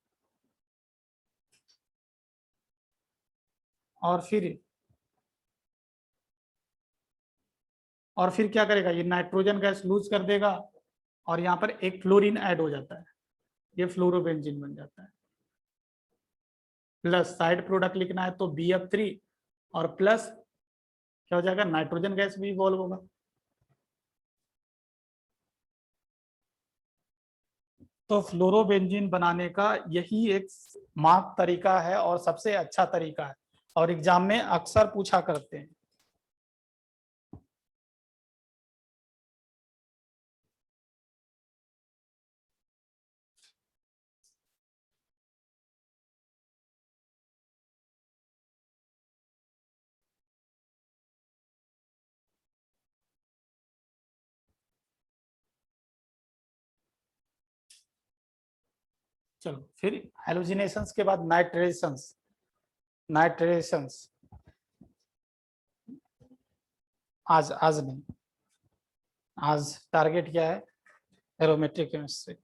और फिर क्या करेगा? ये नाइट्रोजन गैस लूज कर देगा और यहाँ पर एक फ्लोरीन ऐड हो जाता है, ये फ्लोरोबेंजीन बन जाता है। प्लस साइड प्रोडक्ट लिखना है तो BF3 और प्लस क्या हो जाएगा? नाइट्रोजन गैस भी इवॉल्व होगा। तो फ्लोरोबेंजीन बनाने का यही एक मार्ग तरीका है और सबसे अच्छा तरीका है, और एग्जाम में अक्सर पूछा करते हैं। चलो फिर हेलोजिनेशंस के बाद नाइट्रेशंस। नाइट्रेशंस आज नहीं, आज टारगेट क्या है? एरोमेट्रिक केमिस्ट्री।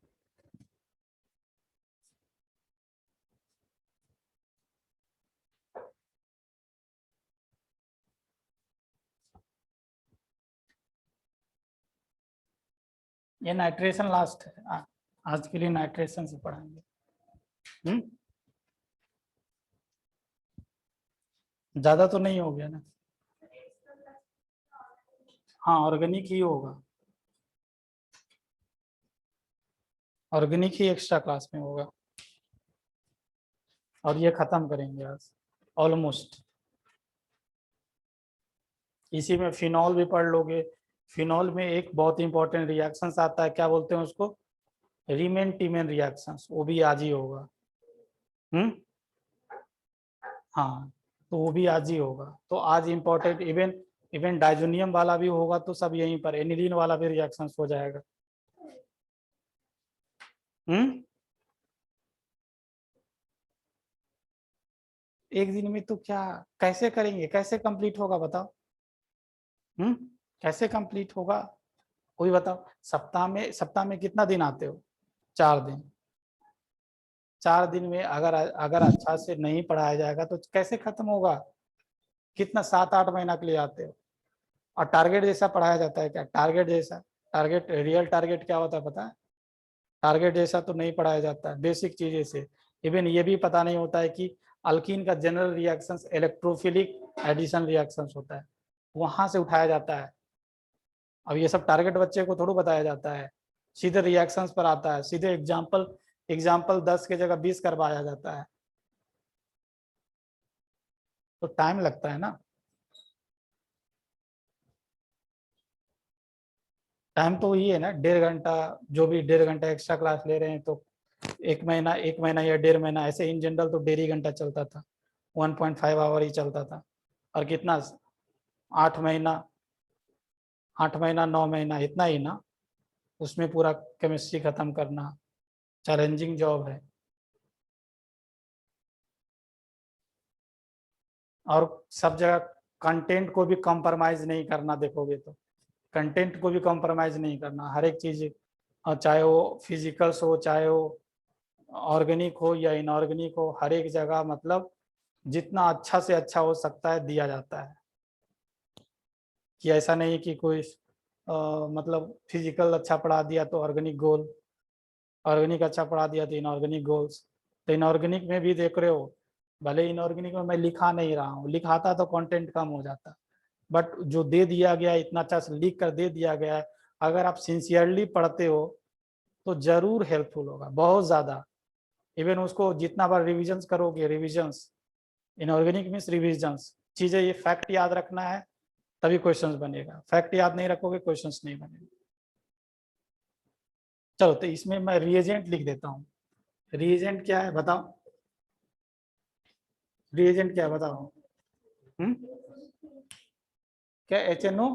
ये नाइट्रेशन लास्ट है, आज के लिए नाइट्रेशन से पढ़ाएंगे। ज्यादा तो नहीं हो गया ना? हाँ ऑर्गेनिक ही होगा, ऑर्गेनिक ही एक्स्ट्रा क्लास में होगा। और ये खत्म करेंगे आज ऑलमोस्ट। इसी में फिनॉल भी पढ़ लोगे। फिनॉल में एक बहुत इंपॉर्टेंट रिएक्शंस आता है, क्या बोलते हैं उसको, रीमेन टीमेन रिएक्शंस, वो भी आज ही होगा। हाँ तो वो भी आज ही होगा। तो आज इंपॉर्टेंट इवन इवन डाइजोनियम वाला भी होगा, तो सब यहीं पर एनिलीन वाला भी रिएक्शंस हो जाएगा। एक दिन में तो क्या, कैसे करेंगे, कैसे कंप्लीट होगा बताओ। कैसे कंप्लीट होगा, कोई बताओ। सप्ताह में कितना दिन आते हो, 4 दिन। 4 दिन में अगर अगर अच्छा से नहीं पढ़ाया जाएगा तो कैसे खत्म होगा। कितना 7-8 महीना के लिए आते हो। और टारगेट जैसा पढ़ाया जाता है क्या, टारगेट जैसा, टारगेट रियल टारगेट क्या होता है पता है। टारगेट जैसा तो नहीं पढ़ाया जाता है, बेसिक चीजें से। इवन ये भी पता नहीं होता है कि अल्कीन का general reactions electrophilic addition reactions होता है, वहां से उठाया जाता है। अब ये सब टारगेट बच्चे को थोड़ा बताया जाता है, सीधे रिएक्शंस पर आता है, सीधे एग्जाम्पल 10 के जगह 20 करवाया जाता है, तो टाइम लगता है ना। टाइम तो वही है ना, 1.5 घंटा, जो भी 1.5 घंटा एक्स्ट्रा क्लास ले रहे हैं तो 1 महीना या 1.5 महीना, ऐसे इन जनरल तो 1.5 घंटा चलता था, 1.5 आवर ही चलता था। और कितना, 8 महीना, 8 महीना 9 महीना इतना ही ना, उसमें पूरा केमिस्ट्री खत्म करना चैलेंजिंग जॉब है। और सब जगह कंटेंट को भी कॉम्प्रोमाइज नहीं करना, देखोगे तो कंटेंट को भी कॉम्प्रोमाइज नहीं करना, हर एक चीज, चाहे वो फिजिकल्स हो, चाहे वो ऑर्गेनिक हो या इनऑर्गेनिक हो, हर एक जगह मतलब जितना अच्छा से अच्छा हो सकता है दिया जाता है। कि ऐसा नहीं कि कोई मतलब फिजिकल अच्छा पढ़ा दिया तो ऑर्गेनिक गोल, ऑर्गेनिक अच्छा पढ़ा दिया तो इनऑर्गेनिक गोल्स। तो इनऑर्गेनिक में भी देख रहे हो, भले इनऑर्गेनिक में मैं लिखा नहीं रहा हूँ, लिखाता तो कंटेंट कम हो जाता, बट जो दे दिया गया इतना अच्छा से लिख कर दे दिया गया है, अगर आप सिंसियरली पढ़ते हो तो जरूर हेल्पफुल होगा, बहुत ज़्यादा। इवन उसको जितना बार रिविजन्स करोगे, रिविजन्स, इनऑर्गेनिक मीन्स रिविजन्स, चीज़ें ये फैक्ट याद रखना है तभी क्वेश्चंस बनेगा, फैक्ट याद नहीं रखोगे क्वेश्चंस नहीं बनेगा। चलो तो इसमें मैं रिएजेंट लिख देता हूँ। रिएजेंट क्या है बताओ, रिएजेंट क्या है बताओ। क्या HNO,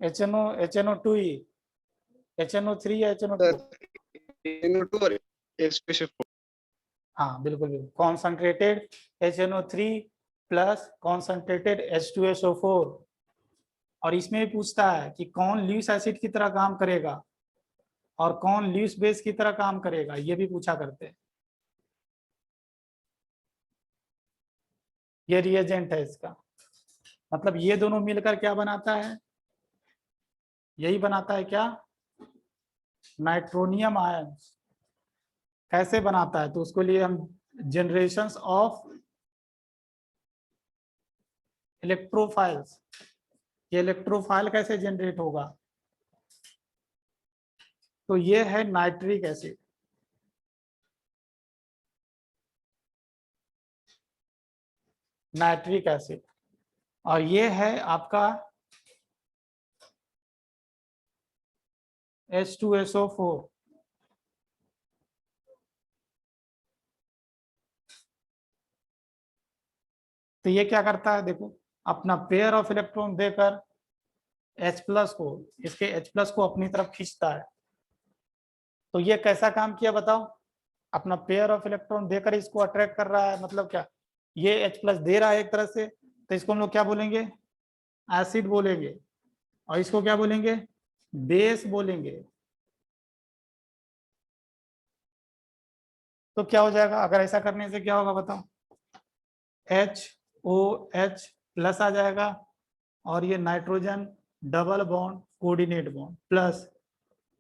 HNO2 ही, HNO3 या HNO2। NO2 और H2SO4। हाँ बिल्कुल बिल्कुल, concentrated HNO3 plus concentrated H2SO4। और इसमें भी पूछता है कि कौन ल्यूइस एसिड की तरह काम करेगा और कौन ल्यूइस बेस की तरह काम करेगा, ये भी पूछा करते हैं। ये रिएजेंट है इसका, मतलब ये दोनों मिलकर क्या बनाता है, यही बनाता है क्या, नाइट्रोनियम आयंस। कैसे बनाता है, तो उसके लिए हम जनरेशंस ऑफ इलेक्ट्रोफाइल्स, ये इलेक्ट्रोफाइल कैसे जनरेट होगा, तो ये है नाइट्रिक एसिड। नाइट्रिक एसिड, और ये है आपका H2SO4। तो ये क्या करता है देखो, अपना पेयर ऑफ इलेक्ट्रॉन देकर H प्लस को, इसके H प्लस को अपनी तरफ खींचता है। तो ये कैसा काम किया बताओ, अपना पेयर ऑफ इलेक्ट्रॉन देकर इसको अट्रैक्ट कर रहा है, मतलब क्या, ये H प्लस दे रहा है एक तरह से, तो इसको हम लोग क्या बोलेंगे, एसिड बोलेंगे। और इसको क्या बोलेंगे, बेस बोलेंगे। तो क्या हो जाएगा अगर ऐसा करने से, क्या होगा बताओ, HOH प्लस आ जाएगा, और ये nitrogen double bond coordinate bond plus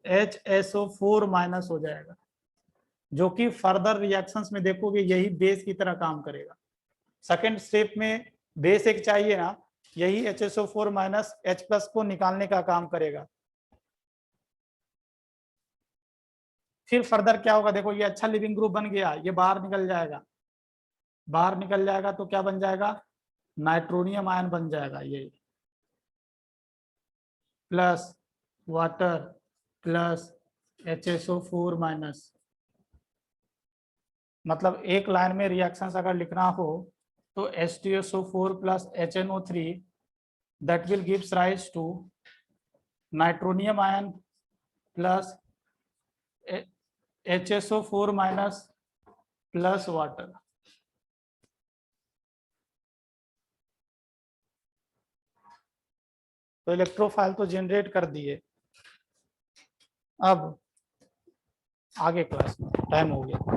HSO4 minus हो जाएगा, जो कि फर्दर रिएक्शंस में देखोगे यही बेस की तरह काम करेगा। सेकेंड स्टेप में बेस एक चाहिए ना, यही HSO4 माइनस H+ को निकालने का काम करेगा। फिर फर्दर क्या होगा, देखो ये अच्छा लिविंग ग्रुप बन गया, ये बाहर निकल जाएगा, बाहर निकल जाएगा तो क्या बन जाएगा, नाइट्रोनियम आयन बन जाएगा, ये plus water plus HSO4 minus. मतलब एक लाइन में रिएक्शंस अगर लिखना हो तो H2SO4 plus HNO3 that will gives rise to nitronium ion plus HSO4 minus plus water। तो इलेक्ट्रोफाइल तो जनरेट कर दिए, अब आगे क्लास में टाइम हो गया।